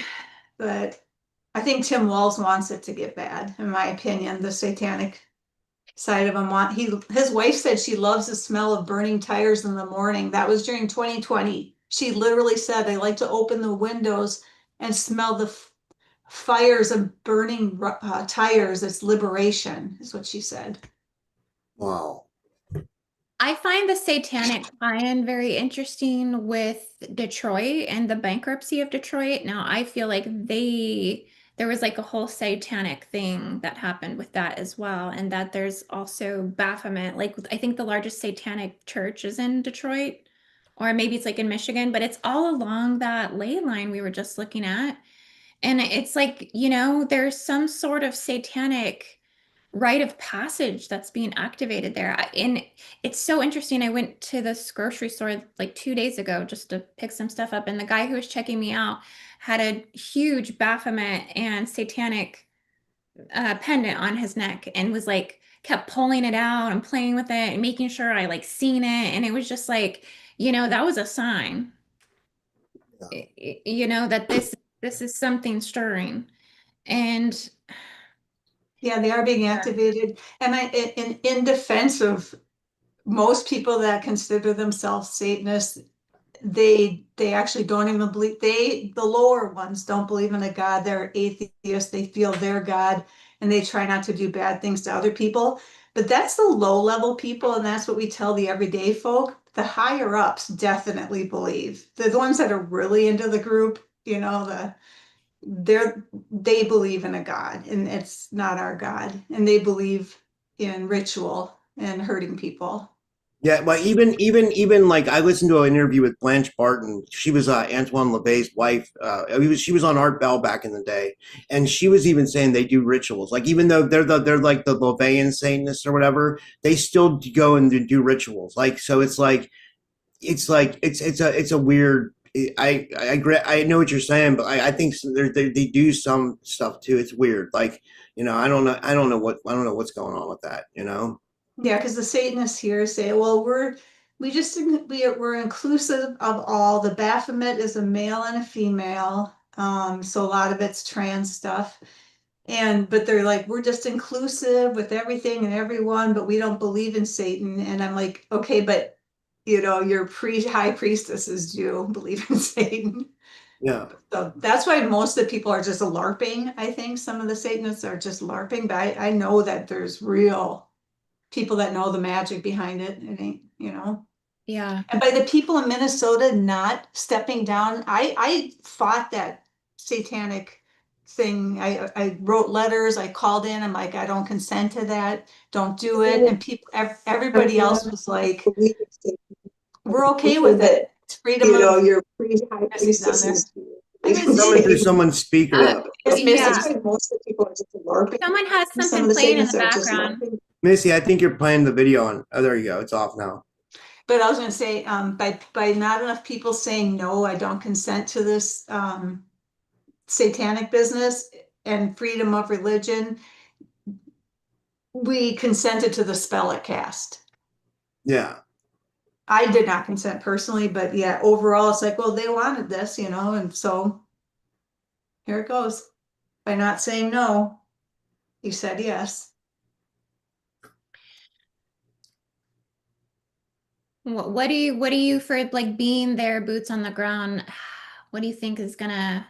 but I think Tim Walz wants it to get bad, in my opinion. The satanic side of him his wife said she loves the smell of burning tires in the morning. That was during 2020. She literally said they like to open the windows and smell the fires of burning tires. It's liberation, is what she said. Wow. I find the satanic tie-in very interesting with Detroit and the bankruptcy of Detroit. Now, I feel like there was like a whole satanic thing that happened with that as well, and that there's also Baphomet. Like, I think the largest satanic church is in Detroit, or maybe it's like in Michigan, but it's all along that ley line we were just looking at. And it's like, there's some sort of satanic rite of passage that's being activated there. And it's so interesting. I went to this grocery store like 2 days ago just to pick some stuff up, and the guy who was checking me out had a huge Baphomet and satanic pendant on his neck and was like kept pulling it out and playing with it and making sure I like seen it. And it was just like, that was a sign, Yeah. that this is something stirring. And Yeah, they are being activated. And in defense of most people that consider themselves Satanists, they actually don't even believe the lower ones don't believe in a God. They're atheists. They feel they're God and they try not to do bad things to other people. But that's the low level people, and that's what we tell the everyday folk. The higher ups definitely believe. They're the ones that are really into the group, they believe in a God, and it's not our God. And they believe in ritual and hurting people. Yeah, well, even like I listened to an interview with Blanche Barton. She was Antoine LaVey's wife. She was on Art Bell back in the day, and she was even saying they do rituals. Like even though they're like the LaVeyan Satanists or whatever, they still go and do rituals. Like so, it's a weird. I know what you're saying, but I think they do some stuff too. It's weird. Like I don't know what's going on with that. Yeah, because the Satanists here say, well, we're inclusive of all. The Baphomet is a male and a female. So a lot of it's trans stuff. But they're like, we're just inclusive with everything and everyone, but we don't believe in Satan. And I'm like, okay, but your high priestesses do believe in Satan. Yeah. So that's why most of the people are just LARPing. I think some of the Satanists are just LARPing, but I know that there's real people that know the magic behind it. It ain't. Yeah. And by the people in Minnesota not stepping down, I fought that satanic thing. I wrote letters, I called in, I'm like, I don't consent to that, don't do it. And people, everybody else was like, we're okay with it. It's freedom of, your high Missy's on there. priestesses. Hi, Missy. Coming through someone's speaker. It's Yeah. Missy. Most of the people are just LARPing. Someone has Some something of the playing in the statements are just background. LARPing. Missy, I think you're playing the video on. Oh, there you go. It's off now. But I was gonna say, by not enough people saying, no, I don't consent to this, satanic business and freedom of religion, we consented to the spell it cast. Yeah. I did not consent personally, but yeah, overall, it's like, well, they wanted this, and so here it goes. By not saying no, you said yes. What do you for like being there, boots on the ground? What do you think is gonna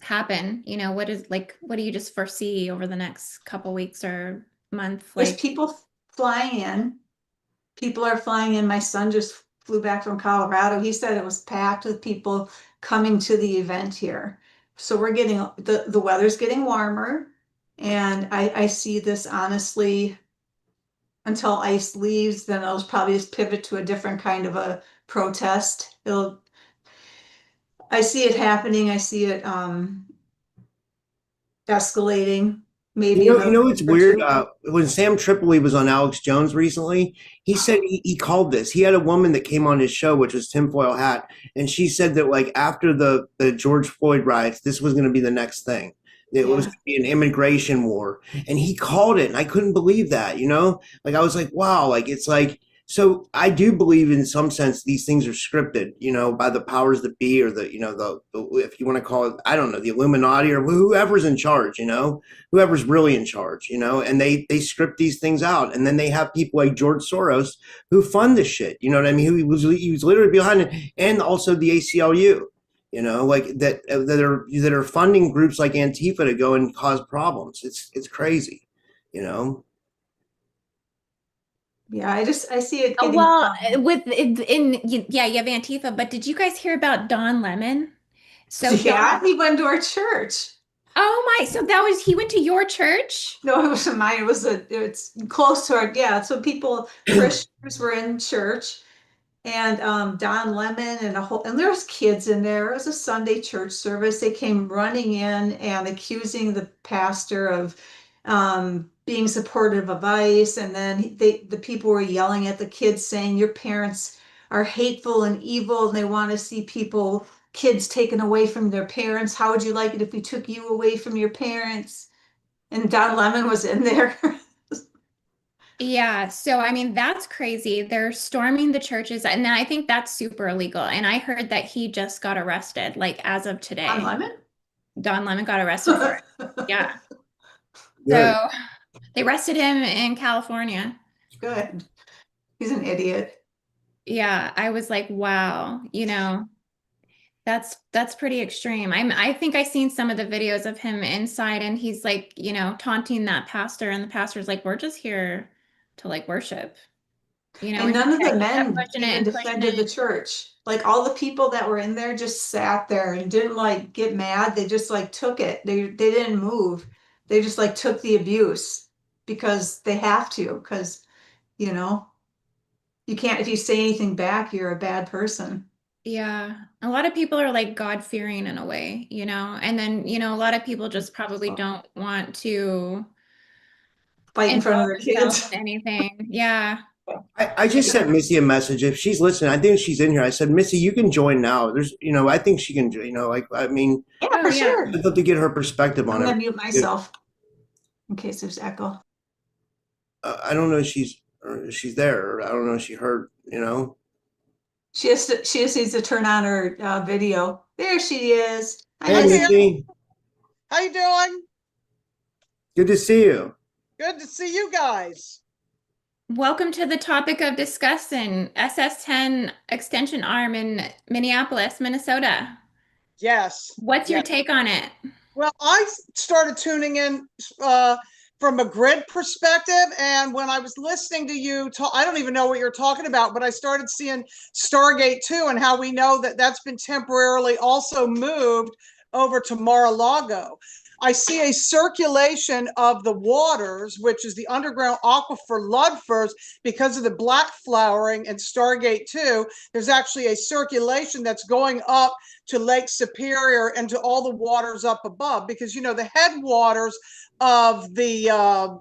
happen? What do you just foresee over the next couple weeks or month? There's Like, people flying in. People are flying in. My son just flew back from Colorado. He said it was packed with people coming to the event here. So we're getting the weather's getting warmer, and I see this honestly until ice leaves, then I'll probably just pivot to a different kind of a protest. I see it happening. I see it escalating. Maybe You another know, it's week or weird. two. When Sam Tripoli was on Alex Jones recently, he said he called this. He had a woman that came on his show, which was tinfoil hat, and she said that like after the George Floyd riots, this was going to be the next thing. It was Yeah. going to be an immigration war, and he called it, and I couldn't believe that. Like I was like, wow, like it's like. So I do believe in some sense these things are scripted, by the powers that be, or the if you want to call it, I don't know, the Illuminati or whoever's in charge, whoever's really in charge, and they script these things out, and then they have people like George Soros who fund this shit. You know what I mean? He was literally behind it, and also the ACLU. Like that are funding groups like Antifa to go and cause problems. It's crazy. You know. Yeah, I see it getting. well, yeah, you have Antifa, but did you guys hear about Don Lemon? So Yeah, Don, he went to our church. oh my, so he went to your church? No, it wasn't mine. It's close to our, yeah. So parishioners were in church, and Don Lemon and there was kids in there. It was a Sunday church service. They came running in and accusing the pastor of being supportive of ICE, and then the people were yelling at the kids saying, "Your parents are hateful and evil, and they want to see kids taken away from their parents. How would you like it if we took you away from your parents?" And Don Lemon was in there. Yeah, so I mean that's crazy. They're storming the churches, and I think that's super illegal. And I heard that he just got arrested, like as of Don today. Lemon? Don Lemon got arrested for it. Yeah. Good. So they arrested him in California. Good. He's an idiot. Yeah, I was like, wow, that's pretty extreme. I think I seen some of the videos of him inside, and he's like, taunting that pastor, and the pastor's like, we're just here to like worship, And and none of he the kept men pushing it even and pushing defended the it. church. Like all the people that were in there just sat there and didn't like get mad. They just like took it. They didn't move. They just like took the abuse because they have to, because you know, you can't, if you say anything back, you're a bad person. Yeah, a lot of people are like God-fearing in a way, and then, a lot of people just probably don't want to Fight in front of involve their themselves kids. in anything. Yeah. I just sent Missy a message. If she's listening, I think she's in here. I said, Missy, you can join now. I think she can, like, I mean, Yeah, Oh, for yeah. sure. I'd love to get her perspective I'm on gonna it. mute myself in case there's echo. I don't know if she's there. I don't know if she heard. She just needs to turn on her video. There she is. Hey, Hi, Missy. Missy. How you doing? Good to see you. Good to see you guys. Welcome to the topic of discussion, SS10 extension arm in Minneapolis, Minnesota. Yes. What's your yes. take on it? Well, I started tuning in from a grid perspective. And when I was listening to you talk, I don't even know what you're talking about, but I started seeing Stargate 2 and how we know that that's been temporarily also moved over to Mar-a-Lago. I see a circulation of the waters, which is the underground aquifer Ludfers, because of the black flowering and Stargate 2. There's actually a circulation that's going up to Lake Superior and to all the waters up above, because, you know, the headwaters of the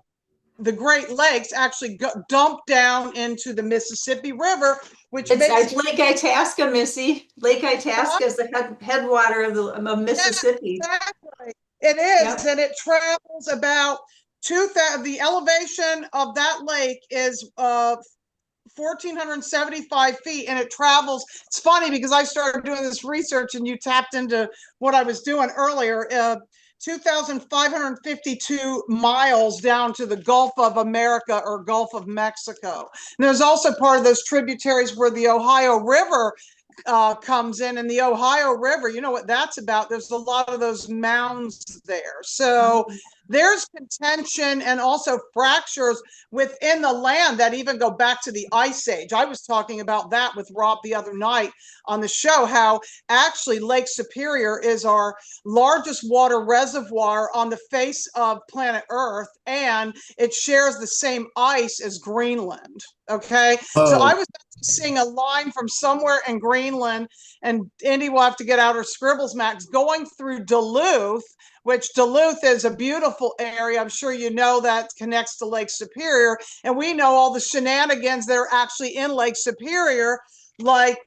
Great Lakes actually dump down into the Mississippi River, which It's Lake Itasca, Missy. Lake Itasca is the headwater of Mississippi. Yeah, exactly. It is, Yep. and it travels about 2,000. The elevation of that lake is 1,475 feet, and it travels. It's funny because I started doing this research and you tapped into what I was doing earlier. 2,552 miles down to the Gulf of America or Gulf of Mexico. And there's also part of those tributaries where the Ohio River comes in, and the Ohio River, you know what that's about. There's a lot of those mounds there. So there's contention and also fractures within the land that even go back to the Ice Age. I was talking about that with Rob the other night on the show, how actually Lake Superior is our largest water reservoir on the face of planet Earth, and it shares the same ice as Greenland. Okay. So I was seeing a line from somewhere in Greenland, and Indy will have to get out her scribbles max, going through Duluth, which Duluth is a beautiful area. I'm sure you know that connects to Lake Superior. And we know all the shenanigans that are actually in Lake Superior, like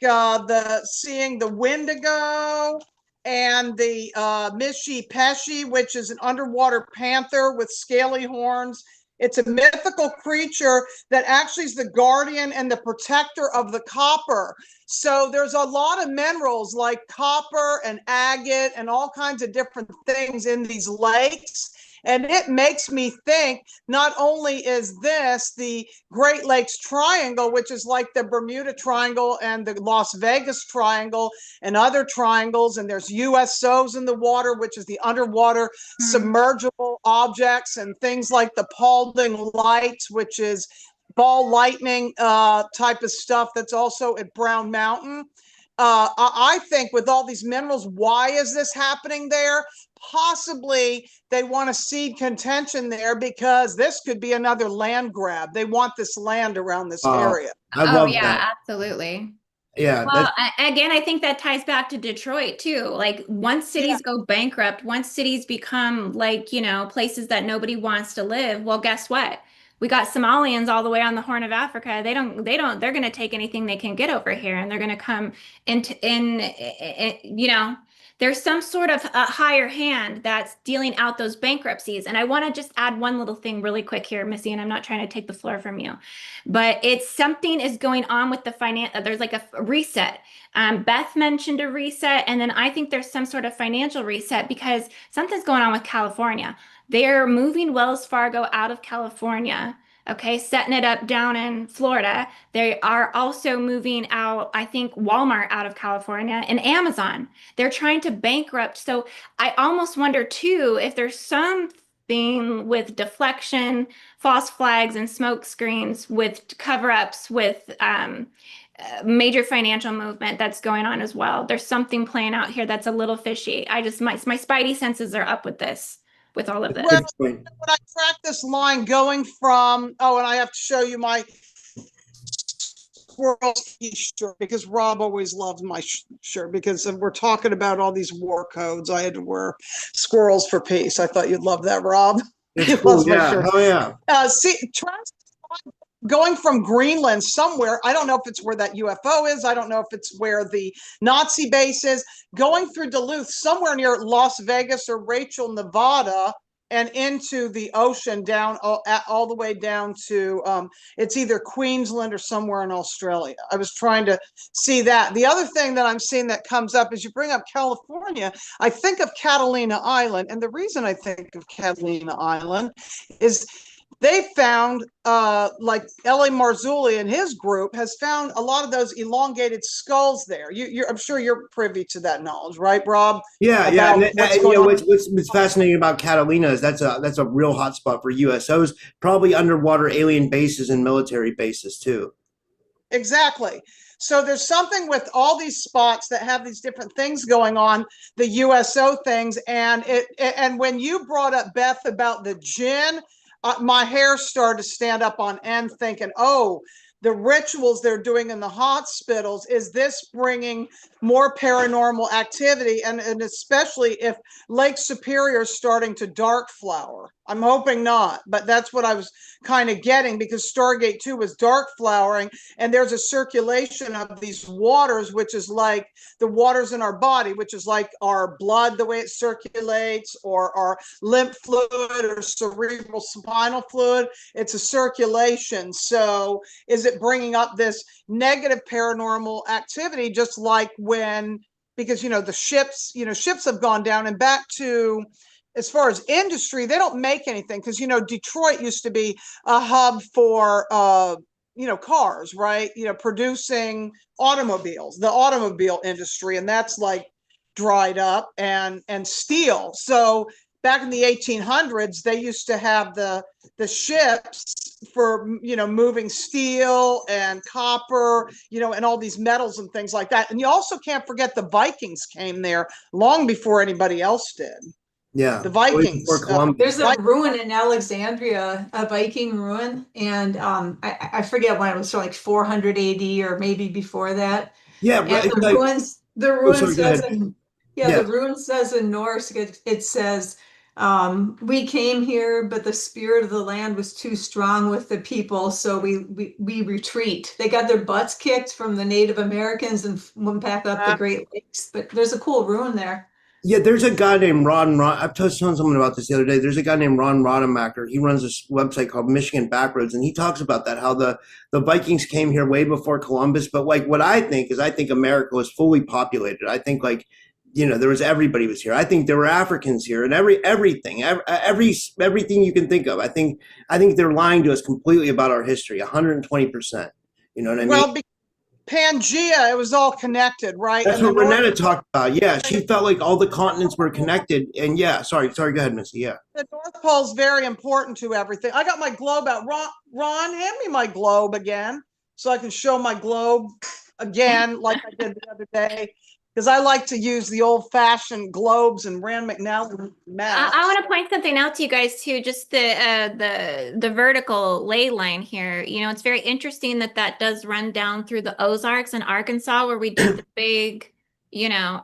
seeing the Wendigo and the Missy Pesci, which is an underwater panther with scaly horns. It's a mythical creature that actually is the guardian and the protector of the copper. So there's a lot of minerals like copper and agate and all kinds of different things in these lakes. And it makes me think, not only is this the Great Lakes Triangle, which is like the Bermuda Triangle and the Las Vegas Triangle and other triangles, and there's USOs in the water, which is the underwater submergible objects, and things like the Paulding Lights, which is ball lightning type of stuff that's also at Brown Mountain. I think with all these minerals, why is this happening there? Possibly they want to seed contention there because this could be another land grab. They want this land around this area. I love yeah, that. absolutely. Yeah. Well, again, I think that ties back to Detroit too. Like once cities go bankrupt, once cities become like, you know, places that nobody wants to live, well, guess what? We got Somalians all the way on the Horn of Africa. They're going to take anything they can get over here, and they're going to come you know, there's some sort of a higher hand that's dealing out those bankruptcies. And I want to just add one little thing really quick here, Missy, and I'm not trying to take the floor from you, but it's something is going on with the finance. There's like a reset. Beth mentioned a reset, and then I think there's some sort of financial reset because something's going on with California. They're moving Wells Fargo out of California. Okay, setting it up down in Florida. They are also moving out, I think, Walmart out of California and Amazon. They're trying to bankrupt. So I almost wonder too if there's something with deflection, false flags, and smoke screens with cover-ups with major financial movement that's going on as well. There's something playing out here that's a little fishy. My spidey senses are up with this. With all of this. Well, when I track this line going from, and I have to show you my squirrels shirt because Rob always loves my shirt because we're talking about all these war codes. I had to wear squirrels for peace. I thought you'd love that, Rob. It's cool. Yeah. Oh yeah. Going from Greenland somewhere, I don't know if it's where that UFO is. I don't know if it's where the Nazi base is. Going through Duluth, somewhere near Las Vegas or Rachel, Nevada, and into the ocean down all the way down to it's either Queensland or somewhere in Australia. I was trying to see that. The other thing that I'm seeing that comes up is you bring up California. I think of Catalina Island, and the reason I think of Catalina Island is they found, like L.A. Marzulli and his group has found a lot of those elongated skulls there. I'm sure you're privy to that knowledge, right, Rob? Yeah, yeah, About what's going on. What's fascinating about Catalina is that's a real hotspot for USOs, probably underwater alien bases and military bases too. Exactly. So there's something with all these spots that have these different things going on, the USO things, and when you brought up, Beth, about the jinn, my hair started to stand up on end, thinking, oh, the rituals they're doing in the hospitals, is this bringing more paranormal activity? And especially if Lake Superior is starting to dark flower. I'm hoping not, but that's what I was kind of getting, because Stargate 2 was dark flowering, and there's a circulation of these waters, which is like the waters in our body, which is like our blood, the way it circulates, or our lymph fluid or cerebral spinal fluid. It's a circulation. So is it bringing up this negative paranormal activity, just like when, because, the ships have gone down, and back to, as far as industry, they don't make anything, because, Detroit used to be a hub for, cars, right? Producing automobiles, the automobile industry, and that's like dried up, and steel. So back in the 1800s, they used to have the ships for, moving steel and copper, and all these metals and things like that. And you also can't forget the Vikings came there long before anybody else did. Yeah, The Vikings. There's a ruin in Alexandria, a Viking ruin, and I forget when it was, like 400 AD or maybe before that. Yeah, and the ruin says in Norse, it says, we came here, but the spirit of the land was too strong with the people, so we retreat. They got their butts kicked from the Native Americans and went back up the Great Lakes. But there's a cool ruin there. Yeah, there's a guy named I've told someone about this the other day. There's a guy named Ron Rodemacher. He runs this website called Michigan Backroads, and he talks about that, how the Vikings came here way before Columbus. But like what I think America was fully populated. I think there was, everybody was here. I think there were Africans here, and everything you can think of. I think they're lying to us completely about our history, 120%. You know what I mean? Well, Pangea, it was all connected, right? That's what Renetta talked about. Yeah, she felt like all the continents were connected. And yeah, sorry, go ahead, Missy. Yeah. The North Pole is very important to everything. I got my globe out. Ron, hand me my globe again so I can show my globe again like I did the other day, because I like to use the old-fashioned globes and Rand McNally maps. I want to point something out to you guys too, just the vertical ley line here. It's very interesting that does run down through the Ozarks in Arkansas, where we did the big,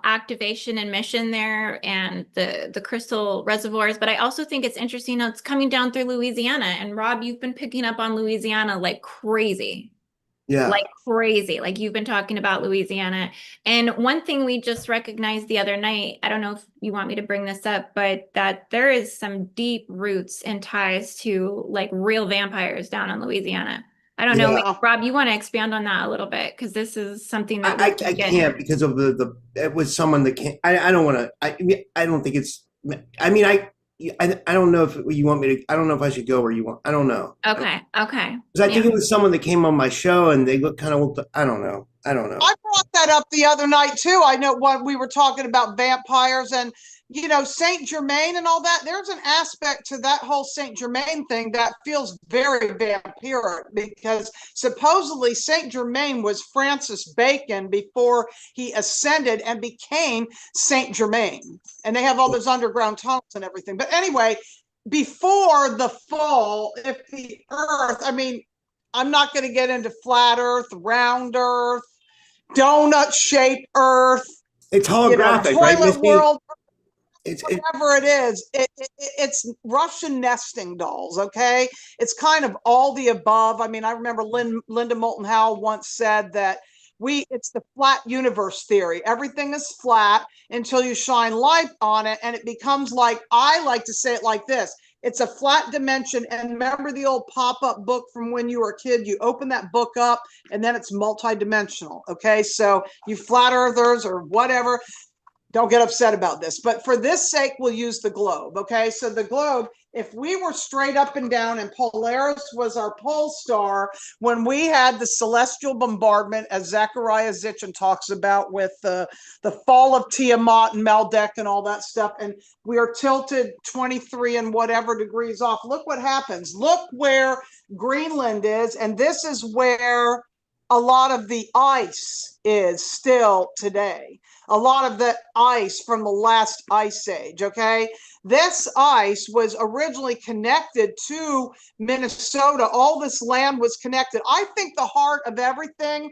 activation and mission there, and the crystal reservoirs. But I also think it's interesting it's coming down through Louisiana. And Rob, you've been picking up on Louisiana like crazy. Yeah. Like crazy. Like you've been talking about Louisiana. And one thing we just recognized the other night, I don't know if you want me to bring this up, but that there is some deep roots and ties to like real vampires down in Louisiana. I don't know, maybe, Rob, you want to expand on that a little bit, because this is something that I can't, because of it was someone that can't. I don't want to. I don't think it's. I mean, I don't know if you want me to. I don't know if I should go where you want. I don't know. Okay. Because I think it was someone that came on my show, and they looked. I don't know. I brought that up the other night too. I know when we were talking about vampires and Saint Germain and all that. There's an aspect to that whole Saint Germain thing that feels very vampiric, because supposedly Saint Germain was Francis Bacon before he ascended and became Saint Germain. And they have all those underground tunnels and everything. But anyway, before the fall, if the Earth, I mean, I'm not going to get into flat Earth, round Earth, donut-shaped Earth. It's holographic, right? Toilet world. Whatever it is, it's Russian nesting dolls, okay? It's kind of all the above. I mean, I remember Linda Moulton Howe once said that it's the flat universe theory. Everything is flat until you shine light on it, and it becomes like, I like to say it like this. It's a flat dimension, and remember the old pop-up book from when you were a kid? You open that book up, and then it's multidimensional, okay? So you flat earthers or whatever, don't get upset about this, but for this sake, we'll use the globe. Okay. So the globe, if we were straight up and down and Polaris was our pole star, when we had the celestial bombardment, as Zechariah Sitchin talks about with the fall of Tiamat and Maldek and all that stuff, and we are tilted 23 and whatever degrees off, look what happens. Look where Greenland is, and this is where a lot of the ice is still today. A lot of the ice from the last ice age, okay? This ice was originally connected to Minnesota. All this land was connected. I think the heart of everything,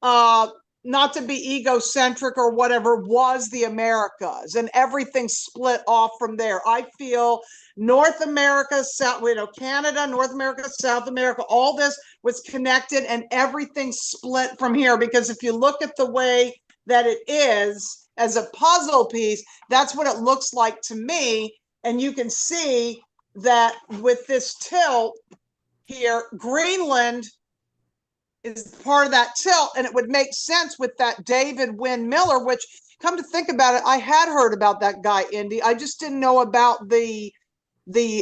not to be egocentric or whatever, was the Americas, and everything split off from there. I feel North America, South, Canada, North America, South America, all this was connected, and everything split from here. Because if you look at the way that it is as a puzzle piece, that's what it looks like to me. And you can see that with this tilt here, Greenland is part of that tilt, and it would make sense with that David Wynn Miller, which, come to think about it, I had heard about that guy, Indy. I just didn't know about the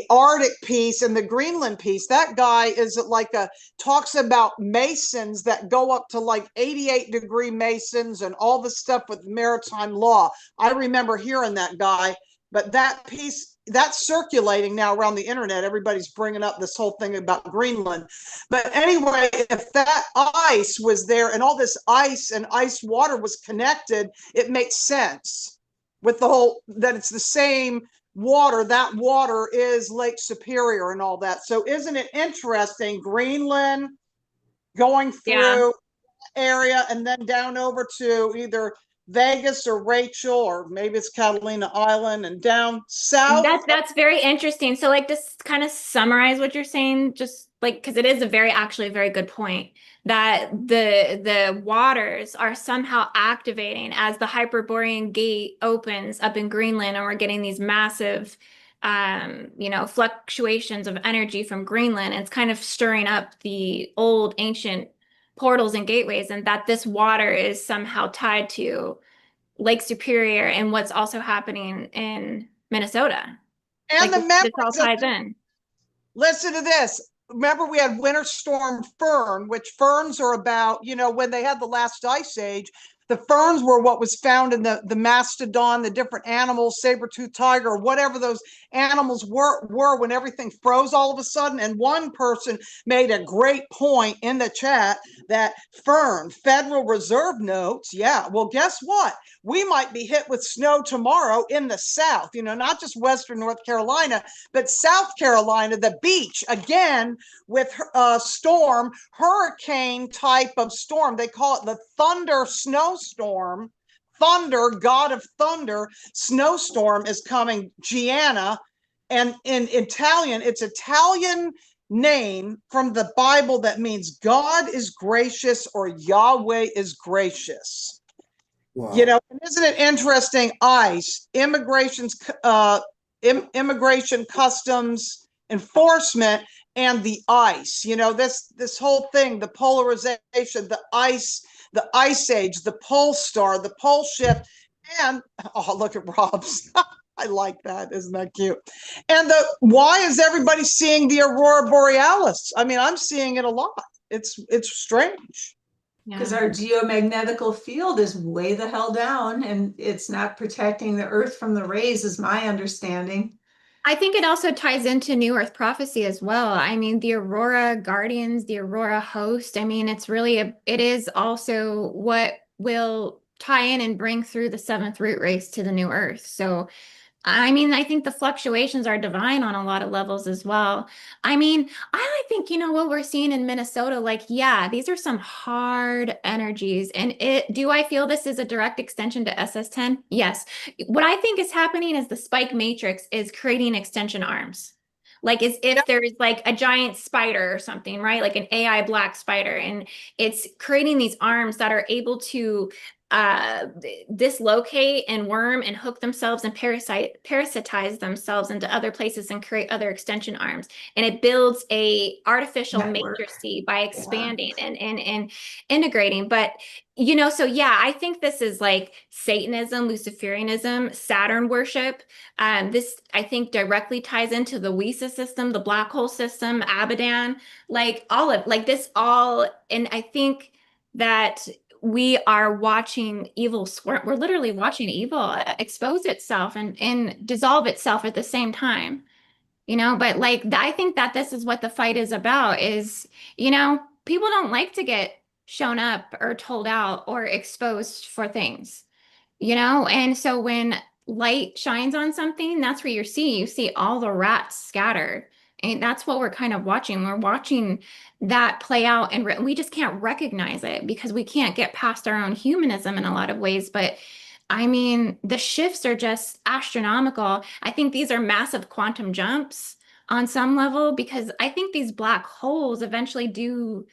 Arctic piece and the Greenland piece. That guy is like talks about masons that go up to like 88-degree masons and all the stuff with maritime law. I remember hearing that guy, but that piece, that's circulating now around the internet. Everybody's bringing up this whole thing about Greenland. But anyway, if that ice was there and all this ice and ice water was connected, it makes sense with the whole, that it's the same water. That water is Lake Superior and all that. So isn't it interesting? Greenland going through area and then down over to either Vegas or Rachel, or maybe it's Catalina Island, and down south. That's very interesting. So like, just kind of summarize what you're saying, just like, because it is actually a very good point, that the waters are somehow activating as the hyperborean gate opens up in Greenland, and we're getting these massive fluctuations of energy from Greenland. It's kind of stirring up the old ancient portals and gateways, and that this water is somehow tied to Lake Superior and what's also happening in Minnesota. And like the this all ties in. Listen to this. Remember, we had Winter Storm Fern, which ferns are about, when they had the last ice age, the ferns were what was found in the mastodon, the different animals, saber-toothed tiger, whatever those animals were when everything froze all of a sudden. And one person made a great point in the chat that fern, Federal Reserve notes. Yeah, well, guess what? We might be hit with snow tomorrow in the South, not just Western North Carolina, but South Carolina, the beach, again, with storm, hurricane type of storm. They call it the thunder snowstorm. Thunder, god of thunder, snowstorm is coming, Gianna. And in Italian, it's Italian name from the Bible that means God is gracious, or Yahweh is gracious. Wow. Isn't it interesting? ICE, immigration, customs enforcement, and the ice. This whole thing, the polarization, the ice age, the pole star, the pole shift, and look at Rob's. I like that. Isn't that cute? And why is everybody seeing the aurora borealis? I mean, I'm seeing it a lot. It's strange. Because our geomagnetical field is way the hell down, and it's not protecting the Earth from the rays, is my understanding. I think it also ties into New Earth prophecy as well. I mean, the Aurora Guardians, the Aurora Host, I mean, it is also what will tie in and bring through the seventh root race to the New Earth. So, I mean, I think the fluctuations are divine on a lot of levels as well. I mean, I think, what we're seeing in Minnesota, these are some hard energies. And do I feel this is a direct extension to SS10? Yes. What I think is happening is the spike matrix is creating extension arms. Like as if there is like a giant spider or something, right? Like an AI black spider. And it's creating these arms that are able to dislocate and worm and hook themselves and parasitize themselves into other places and create other extension arms. And it builds a artificial Network. matrix by expanding and integrating. But so yeah, I think this is like Satanism, Luciferianism, Saturn worship. This I think directly ties into the Wisa system, the black hole system, Abaddon, like all of like this all. And I think that we are watching evil we're literally watching evil expose itself and dissolve itself at the same time, but like I think that this is what the fight is about is, people don't like to get shown up or told out or exposed for things, and so when light shines on something, that's where you see all the rats scattered. And that's what we're kind of watching. We're watching that play out, and we just can't recognize it because we can't get past our own humanism in a lot of ways. But I mean, the shifts are just astronomical. I think these are massive quantum jumps on some level because I think these black holes eventually do,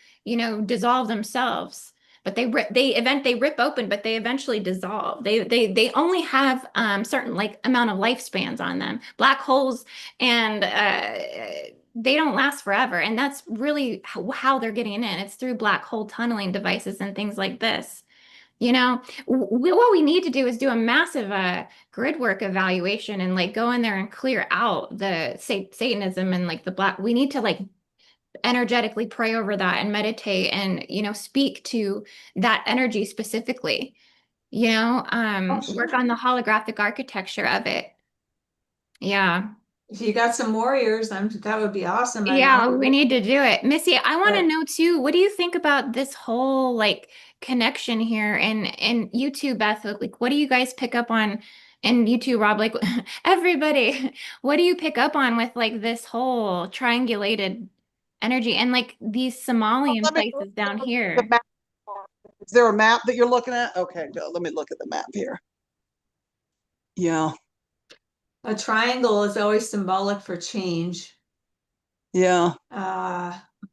dissolve themselves. But they rip open, but they eventually dissolve. They only have certain like amount of lifespans on them. Black holes and they don't last forever, and that's really how they're getting in. It's through black hole tunneling devices and things like this. What we need to do is do a massive grid work evaluation and like go in there and clear out the Satanism and like the black. We need to like energetically pray over that and meditate and speak to that energy specifically, work on the holographic architecture of it. Yeah. If you got some warriors, that would be awesome. Yeah, we need to do it. Missy, I want to know too, what do you think about this whole like connection here and you too, Beth, like what do you guys pick up on, and you too, Rob, like everybody, what do you pick up on with like this whole triangulated energy and like these Somalian Let me places down look at here? the map. Is there a map that you're looking at? Okay, good. Let me look at the map here. Yeah. A triangle is always symbolic for change. Yeah.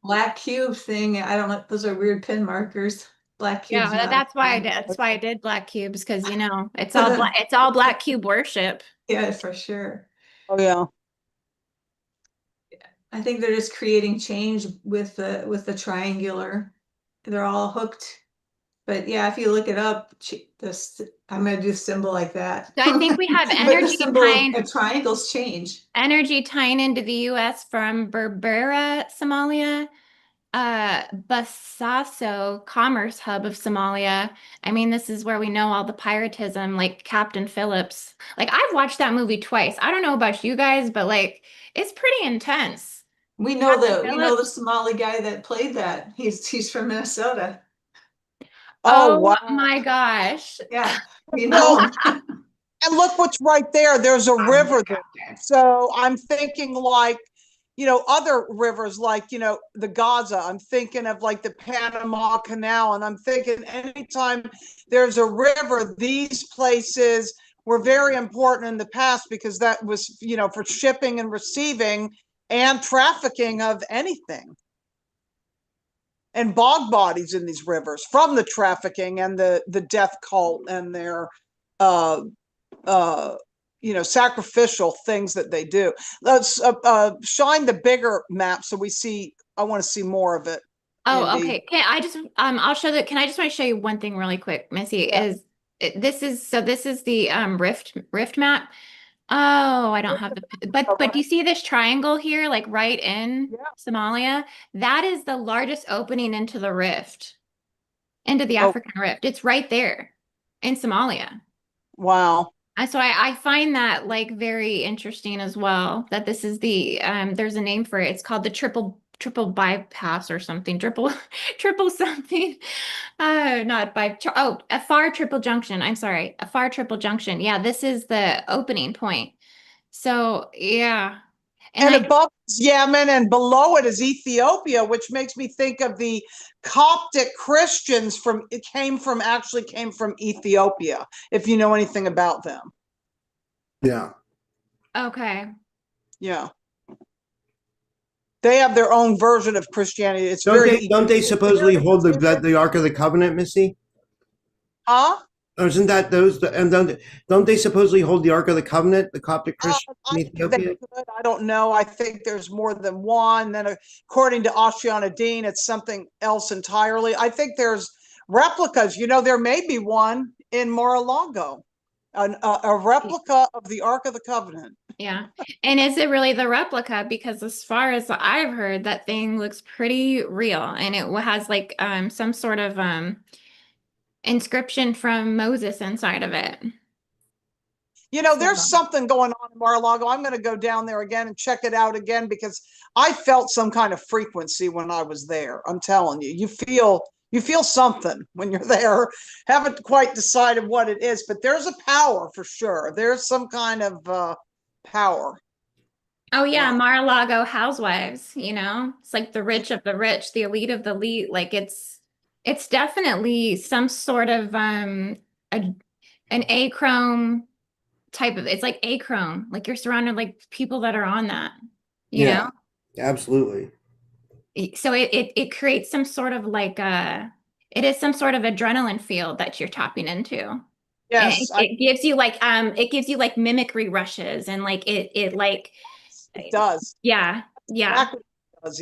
Black cube thing, I don't know, those are weird pin markers. Black cubes. Yeah, that's why I did black cubes because it's all it's all black cube worship. Yeah, for sure. Oh yeah. I think they're just creating change with the triangular. They're all hooked. But yeah, if you look it up, I'm going to do a symbol like that. So I think we have But the energy symbol tying of triangles change. energy tying into the US from Berbera, Somalia, Basaso, commerce hub of Somalia. I mean, this is where we know all the piratism, like Captain Phillips. Like I've watched that movie twice. I don't know about you guys, but like it's pretty intense. We know Captain the Somali guy that played that. He's from Minnesota. Oh, Oh wow. my gosh. Yeah, we Well, know him. and look what's right there. There's a river there. So I'm thinking like, other rivers like, the Gaza. I'm thinking of like the Panama Canal. And I'm thinking anytime there's a river, these places were very important in the past because that was, for shipping and receiving and trafficking of anything. And bog bodies in these rivers from the trafficking and the death cult and their sacrificial things that they do. Let's shine the bigger map so we see. I want to see more of it. Oh, Indy. okay. Okay, I just I'll show that. Can I just want to show you one thing really quick, Missy? Yeah. This is the rift map. Oh, I don't have but do you see this triangle here, like right in Somalia? That is the largest opening into the rift, into the African rift. It's right there in Somalia. Wow. And so I find that like very interesting as well, that this is the there's a name for it. It's called the triple bypass or something, triple something. Not by a far triple junction. I'm sorry, a far triple junction. Yeah, this is the opening point. So yeah. And above is Yemen and below it is Ethiopia, which makes me think of the Coptic Christians came from Ethiopia, if you know anything about them. Yeah. Okay. Yeah. They have their own version of Christianity. It's Don't they supposedly hold the Ark of the Covenant, Missy? Huh? Or isn't that those? And don't they supposedly hold the Ark of the Covenant, the Coptic Christians in I think they Ethiopia? could. I don't know. I think there's more than one. Then, according to Oceana Dean, it's something else entirely. I think there's replicas. There may be one in Mar-a-Lago, a replica of the Ark of the Covenant. Yeah. And is it really the replica? Because as far as I've heard, that thing looks pretty real, and it has like some sort of inscription from Moses inside of it. There's something going on in Mar-a-Lago. I'm going to go down there again and check it out again because I felt some kind of frequency when I was there. I'm telling you, you feel something when you're there. Haven't quite decided what it is, but there's a power for sure. There's some kind of power. Oh yeah, Mar-a-Lago housewives, it's like the rich of the rich, the elite of the elite. Like it's definitely some sort of an achrome type of, it's like achrome, like you're surrounded like people that are on that, you know? Absolutely. So it creates some sort of like it is some sort of adrenaline field that you're tapping into. Yes, And it gives you like mimicry rushes, and like it like it does. yeah. Exactly it does.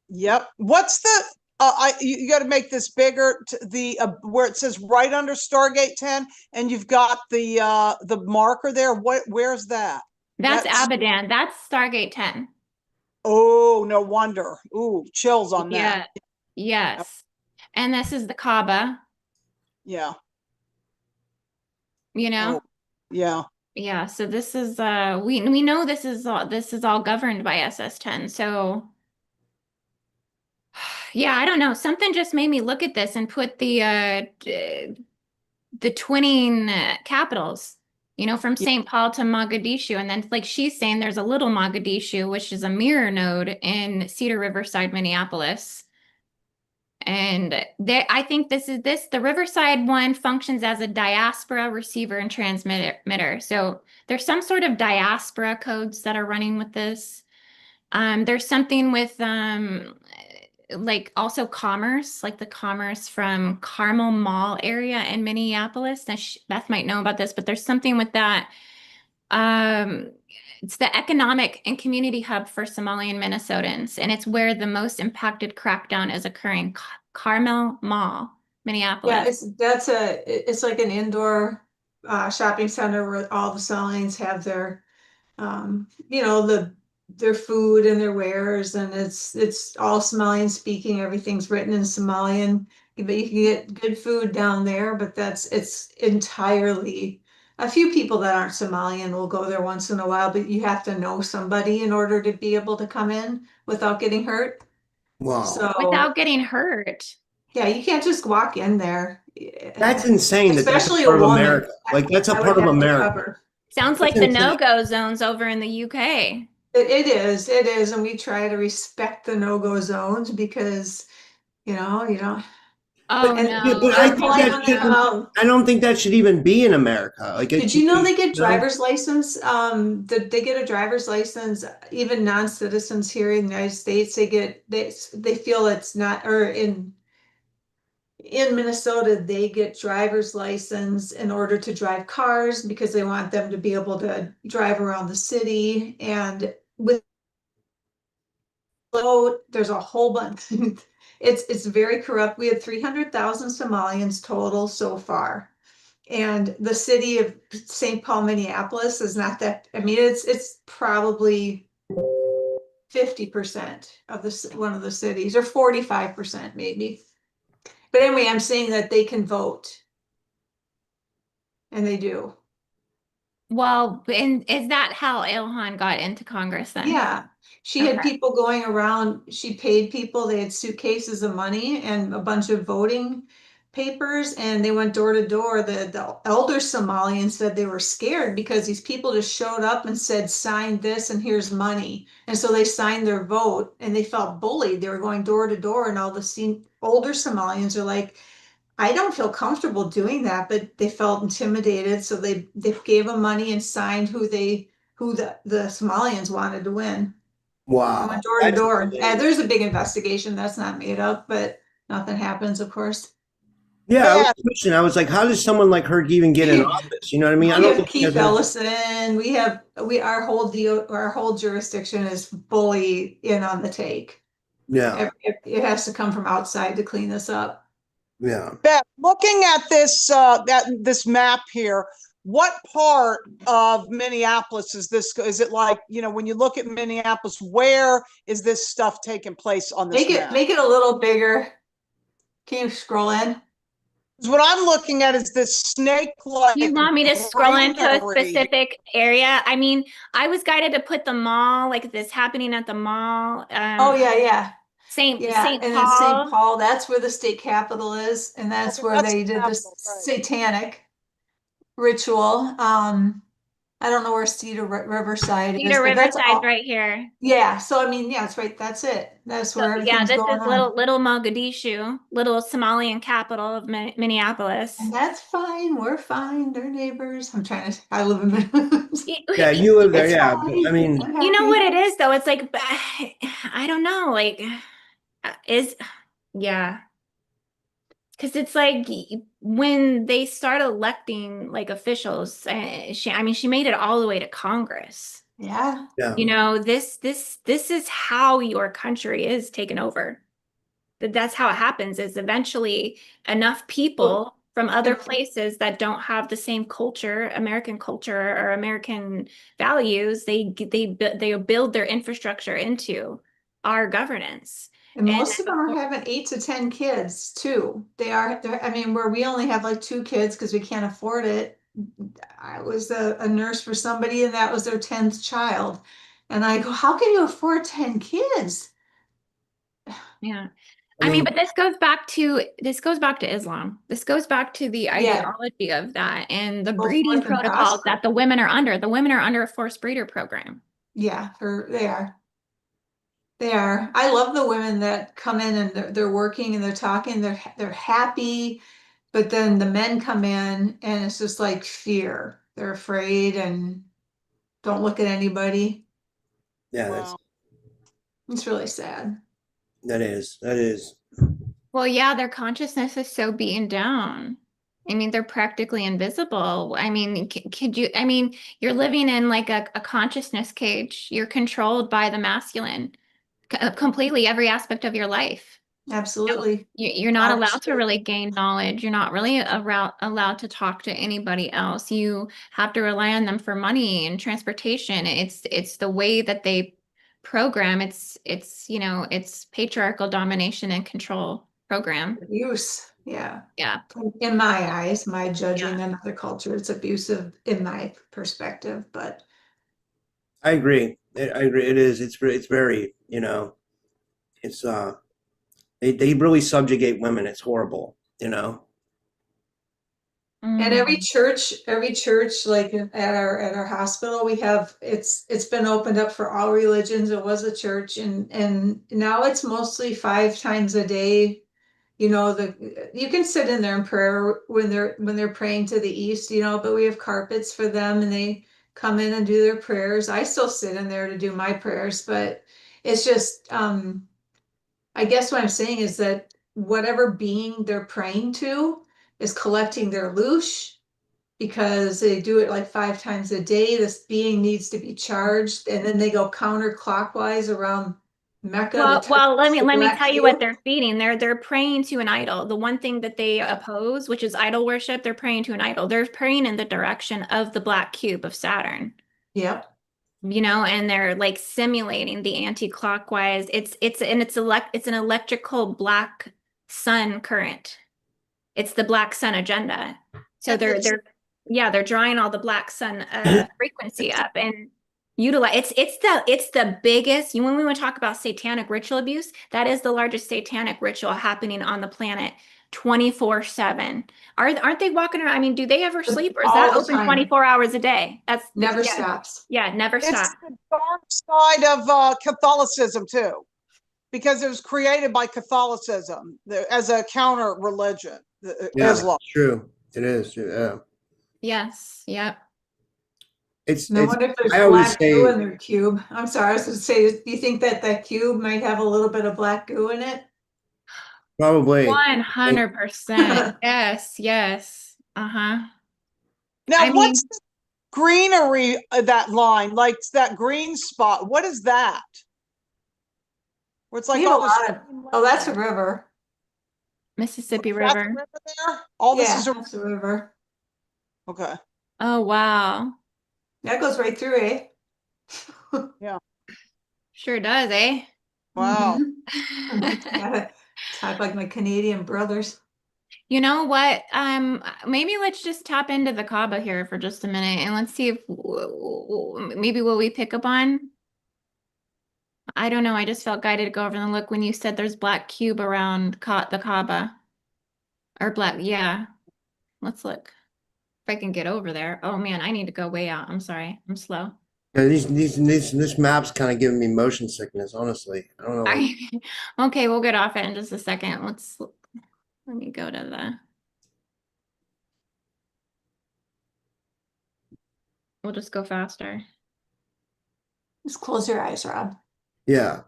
Yep. What's the you got to make this bigger to the where it says right under Stargate 10, and you've got the marker there. Where's that? That's Abadan. That's Stargate 10. Oh, no wonder. Ooh, chills on that. Yeah. Yes. And this is the Kaaba. Yeah. Oh, yeah. Yeah, so this is we know this is all governed by SS10. So yeah, I don't know. Something just made me look at this and put the twinning capitals, from St. Paul to Mogadishu. And then like she's saying there's a little Mogadishu, which is a mirror node in Cedar Riverside, Minneapolis. And I think the Riverside one functions as a diaspora receiver and transmitter. So there's some sort of diaspora codes that are running with this. There's something with like also commerce, like the commerce from Carmel Mall area in Minneapolis. Now, Beth might know about this, but there's something with that. It's the economic and community hub for Somalian Minnesotans, and it's where the most impacted crackdown is occurring. Carmel Mall, Minneapolis. Yeah, it's like an indoor shopping center where all the Somalians have their their food and their wares, and it's all Somalian speaking. Everything's written in Somalian, but you can get good food down there. But it's entirely, a few people that aren't Somalian will go there once in a while, but you have to know somebody in order to be able to come in without getting hurt. Wow. So Without getting hurt. yeah, you can't just walk in there. That's insane. Especially that's part a of woman. America. Like that's a I would part of have to America. cover. Sounds like the no-go zones over in the UK. It is, and we try to respect the no-go zones because, you don't. Oh and- no. But I don't think that should even be in America. Like, Did you know they get driver's license? They get a driver's license. Even non-citizens here in the United States, they feel it's not, or in Minnesota, they get driver's license in order to drive cars because they want them to be able to drive around the city. And with there's a whole bunch. It's very corrupt. We had 300,000 Somalians total so far. And the city of St. Paul, Minneapolis is not that, I mean, it's probably 50% of one of the cities, or 45% maybe. But anyway, I'm saying that they can vote. And they do. Well, and is that how Ilhan got into Congress then? Yeah. She had people going around, she paid people, they had suitcases of money and a bunch of voting papers, and they went door to door. The elder Somalians said they were scared because these people just showed up and said, sign this and here's money. And so they signed their vote and they felt bullied. They were going door to door, and all the older Somalians are like, I don't feel comfortable doing that, but they felt intimidated. So they gave them money and signed who the Somalians wanted to win. Wow. Went door to door. There's a big investigation that's not made up, but nothing happens, of course. Yeah, I was Beth, questioning. I was like, how does someone like her even get in office? You know what I mean? I We don't have think she Keith has a- Ellison, our whole deal, our whole jurisdiction is fully in on the take. Yeah, It has to come from outside to clean this up. yeah. Beth, looking at this map here, what part of Minneapolis is this? Is it like, when you look at Minneapolis, where is this stuff taking place on this map? Make it a little bigger. Can you scroll in? 'Cause what I'm looking at is this snake-like You want me to scroll into a greenery. specific area? I mean, I was guided to put the mall, like this happening at the mall. Oh, yeah. St. Yeah, St. and then St. Paul. Paul, that's where the state capitol is, and that's Okay, where that's they the did this capital, right. satanic ritual. I don't know where Riverside is, Cedar but that's Riverside's all. right here. Yeah, so I mean, yeah, it's right. That's it. That's So where yeah, everything's this going is on. little Mogadishu, little Somalian capital of Minneapolis. And that's fine. We're fine. They're neighbors. I live in Minneapolis. Yeah, you live there. It's Yeah, but I fine. mean, I'm You know happy. what it is though? It's like I don't know, like yeah. Because it's like when they start electing like officials, she made it all the way to Congress. Yeah. yeah, You know, this is how your country is taken over. That's how it happens, is eventually enough people from other places that don't have the same culture, American culture or American values, they build their infrastructure into our governance. And And most of them are having 8 to 10 kids too. I mean, where we only have like 2 kids because we can't afford it. I was a nurse for somebody and that was their 10th child. And I go, how can you afford 10 kids? yeah. I I mean, mean, but this goes back to Islam. This goes back to the Yeah. ideology of that and the Go breeding forth and protocols prosper. that the women are under. The women are under a forced breeder program. Yeah, they are. They are. I love the women that come in and they're working and they're talking, they're happy, but then the men come in and it's just like fear. They're afraid and don't look at anybody. yeah, Wow. It's really sad. that is. Well, yeah, their consciousness is so beaten down. I mean, they're practically invisible. I mean, could you, I mean, you're living in like a consciousness cage. You're controlled by the masculine completely every aspect of your life. Absolutely. You're not allowed to really gain knowledge. You're not really allowed to talk to anybody else. You have to rely on them for money and transportation. It's the way that they program. It's patriarchal domination and control program. Abuse. Yeah. Yeah. In my eyes, my judging Yeah. another culture, it's abusive in my perspective, but I agree. I agree. It is. It's very. It's they really subjugate women. It's horrible. and Mm. every church, like at our hospital, we have it's been opened up for all religions. It was a church, and now it's mostly 5 times a day. You can sit in there in prayer when they're praying to the east, but we have carpets for them, and they come in and do their prayers. I still sit in there to do my prayers, but it's just I guess what I'm saying is that whatever being they're praying to is collecting their loosh because they do it like 5 times a day. This being needs to be charged, and then they go counterclockwise around Mecca to touch Well, let the me black tell you what cube. they're feeding. They're praying to an idol. The one thing that they oppose, which is idol worship, they're praying to an idol. They're praying in the direction of the black cube of Saturn. Yep. And they're like simulating the anti-clockwise. It's an electrical black sun current. It's the black sun agenda. So they're drawing all the black sun frequency up and utilize it's the biggest, when we want to talk about satanic ritual abuse, that is the largest satanic ritual happening on the planet 24/7. Aren't they walking around? I mean, do they ever sleep, or is All that the open time. 24 hours a day? That's Never yeah. stops. Yeah, never It's stop. the dark side of Catholicism too, because it was created by Catholicism as a counter religion, Yeah, Islam. it's true. It is. Yeah. Yes. Yep. No wonder if there's I always black goo say, in their cube. I'm sorry, I was going to say, do you think that cube might have a little bit of black goo in it? Probably. 100%. Yes, yes. Uh-huh. Now, I what's mean, the greenery that line? Like that green spot. What is that? Where it's We like have a all this. lot of, oh, that's a river. Mississippi That's a River. river there? All this Yeah, is a that's a river. okay. Oh, wow. That goes right through, eh? Yeah. Sure does, eh? Wow. Gotta talk like my Canadian brothers. You know what? Maybe let's just tap into the Kaaba here for just a minute and let's see if maybe what we pick up on. I don't know. I just felt guided to go over and look when you said there's black cube around the Kaaba or black. Yeah. Let's look if I can get over there. Oh man, I need to go way out. I'm sorry. I'm slow. Yeah, this map's kind of giving me motion sickness, honestly. I don't know. Okay, we'll get off it in just a second. Let me go to we'll just go faster. Just close your eyes, Rob. Yeah.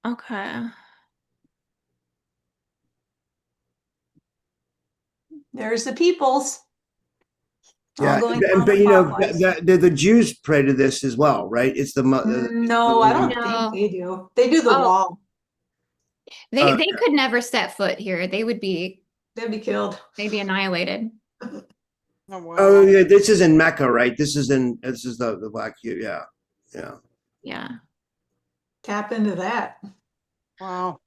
Okay. There's the peoples. All Yeah, going and, but counterclockwise. the Jews pray to this as well, right? It's No, I don't No. think they do. They do the Oh. wall. They could never set foot here. They'd be Killed. they'd be annihilated. Oh, wow. Oh yeah, this is in Mecca, right? This is the Black Cube. Yeah, yeah. Yeah. Tap into that. Wow.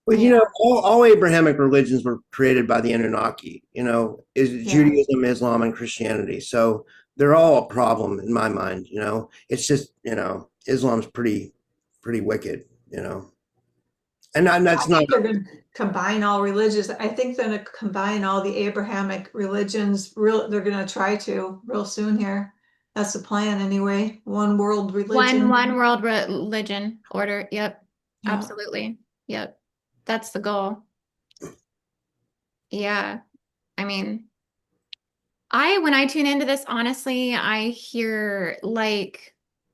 Well, Yeah. all Abrahamic religions were created by the Anunnaki. Is Judaism, Islam, and Christianity. So they're all a problem in my mind. It's just Islam's pretty wicked. And that's I not. think they're going to combine all religions. I think they're going to combine all the Abrahamic religions. They're going to try to real soon here. That's the plan anyway. One world religion. One world religion order. Yep. Yeah. Absolutely. Yep. That's the goal. Yeah. I mean, when I tune into this, honestly, I hear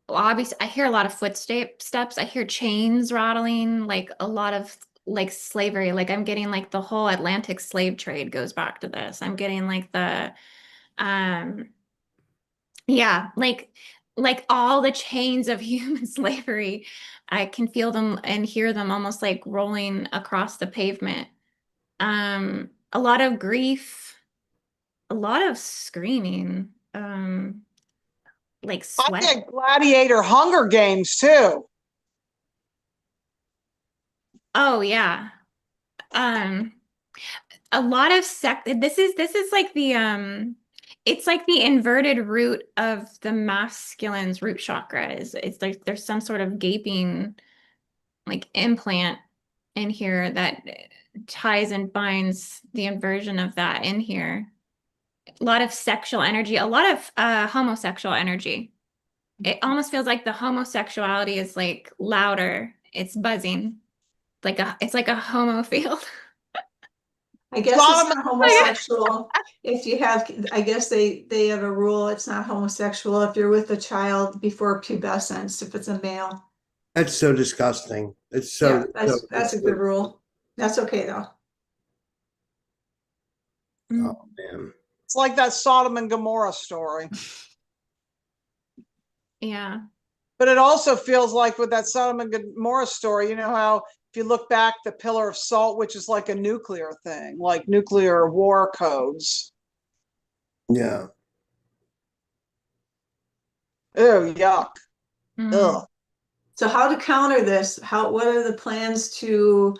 obviously I hear a lot of footsteps. I hear chains rattling, like a lot of like slavery. Like I'm getting like the whole Atlantic slave trade goes back to this. I'm getting like yeah, like all the chains of human slavery. I can feel them and hear them almost like rolling across the pavement. A lot of grief, a lot of screaming, like I sweat. get gladiator Hunger Games too. Oh yeah. A lot of this is like it's like the inverted root of the masculine's root chakra. It's like there's some sort of gaping like implant in here that ties and binds the inversion of that in here. A lot of sexual energy, a lot of homosexual energy. It almost feels like the homosexuality is like louder. It's buzzing. It's like a homo field. I guess it's not homosexual. If you have, I guess they have a rule. It's not homosexual if you're with a child before pubescence, if it's a male. That's so disgusting. It's so. Yeah, that's a good rule. That's okay though. Oh man. It's like that Sodom and Gomorrah story. Yeah. But it also feels like with that Sodom and Gomorrah story, you know how if you look back, the pillar of salt, which is like a nuclear thing, like nuclear war codes. Yeah. Ew, yuck. Ugh. So how to counter this? What are the plans to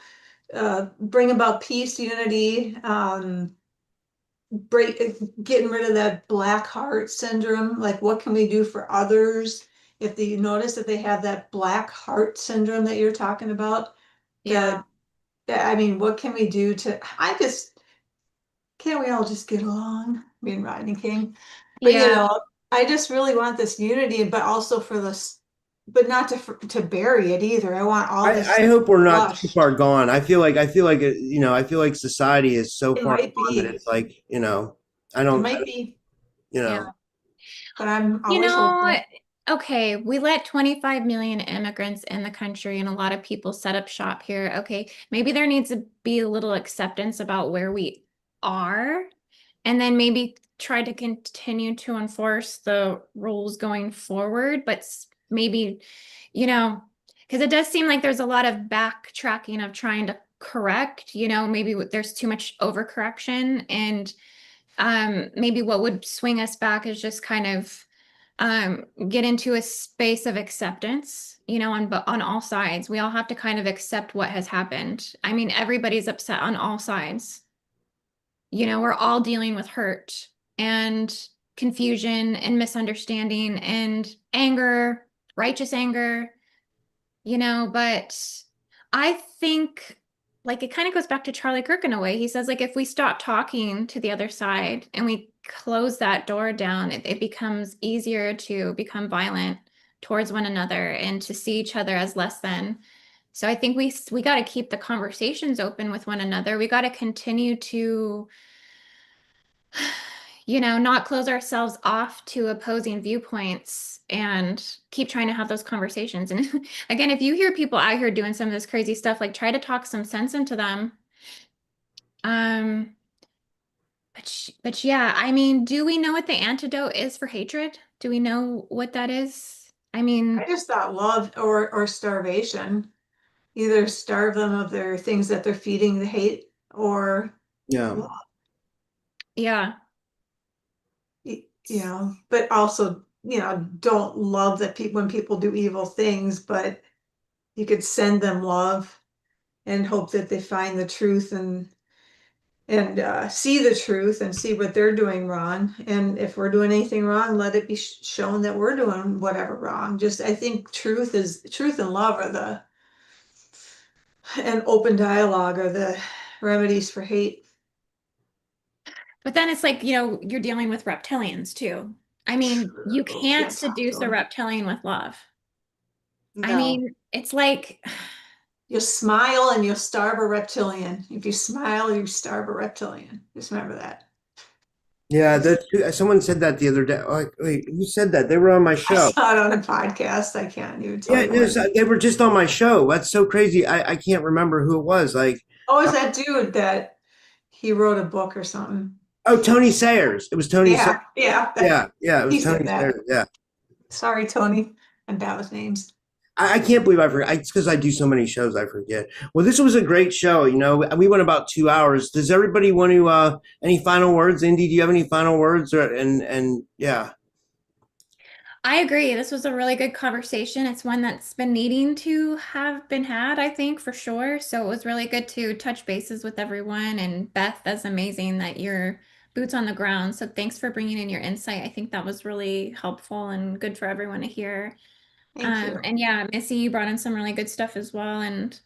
bring about peace, unity, getting rid of that black heart syndrome? Like what can we do for others? If you notice that they have that black heart syndrome that you're talking about, Yeah. I mean, what can we do can't we all just get along? Me and Rodney King. But Yeah. I just really want this unity, but also but not to bury it either. I want all this. I hope we're not too flushed. far gone. I feel like I feel like society is so It far might gone that be. it's like I It don't might be, you know. Yeah. but I'm You always know, hopeful. okay, we let 25 million immigrants in the country and a lot of people set up shop here. Okay, maybe there needs to be a little acceptance about where we are, and then maybe try to continue to enforce the rules going forward, but maybe, because it does seem like there's a lot of backtracking of trying to correct, maybe there's too much overcorrection, and maybe what would swing us back is just kind of get into a space of acceptance, on all sides. We all have to kind of accept what has happened. I mean, everybody's upset on all sides. We're all dealing with hurt and confusion and misunderstanding and anger, righteous anger, but I think like it kind of goes back to Charlie Kirk in a way. He says, like, if we stop talking to the other side and we close that door down, it becomes easier to become violent towards one another and to see each other as less than. So I think we got to keep the conversations open with one another. We got to continue to, not close ourselves off to opposing viewpoints and keep trying to have those conversations. And again, if you hear people out here doing some of this crazy stuff, like try to talk some sense into them. But yeah, I mean, do we know what the antidote is for hatred? Do we know what that is? I mean, I just thought love or starvation. Either starve them of their things that they're feeding the hate, or Yeah. yeah. But also, don't love that people when people do evil things, but you could send them love and hope that they find the truth and see the truth and see what they're doing wrong. And if we're doing anything wrong, let it be shown that we're doing whatever wrong. Just, I think truth and love are and open dialogue are the remedies for hate. But then it's like, you're dealing with reptilians too. I mean, you can't seduce a reptilian with love. I No. mean, it's like, You smile and you'll starve a reptilian. If you smile, you starve a reptilian. Just remember that. Yeah, someone said that the other day. Like, wait, who said that? They were on my I show. saw it on a podcast. I can't even tell Yeah, you. no, they were just on my show. That's so crazy. I can't remember who it was. Like, Oh, is that dude that he wrote a book or something? oh, Tony Sayers. It was Tony. Yeah, yeah. Yeah. It was He said Tony that. Sayers. Yeah. Sorry, Tony. I'm bad with names. I can't believe I forgot. It's because I do so many shows, I forget. Well, this was a great show. We went about 2 hours. Does everybody want to? Any final words, Indy? Do you have any final words? And yeah. I agree. This was a really good conversation. It's one that's been needing to have been had, I think, for sure. So it was really good to touch bases with everyone. And Beth, that's amazing that you're boots on the ground. So thanks for bringing in your insight. I think that was really helpful and good for everyone to hear. Thank you. And yeah, Missy, you brought in some really good stuff as well. And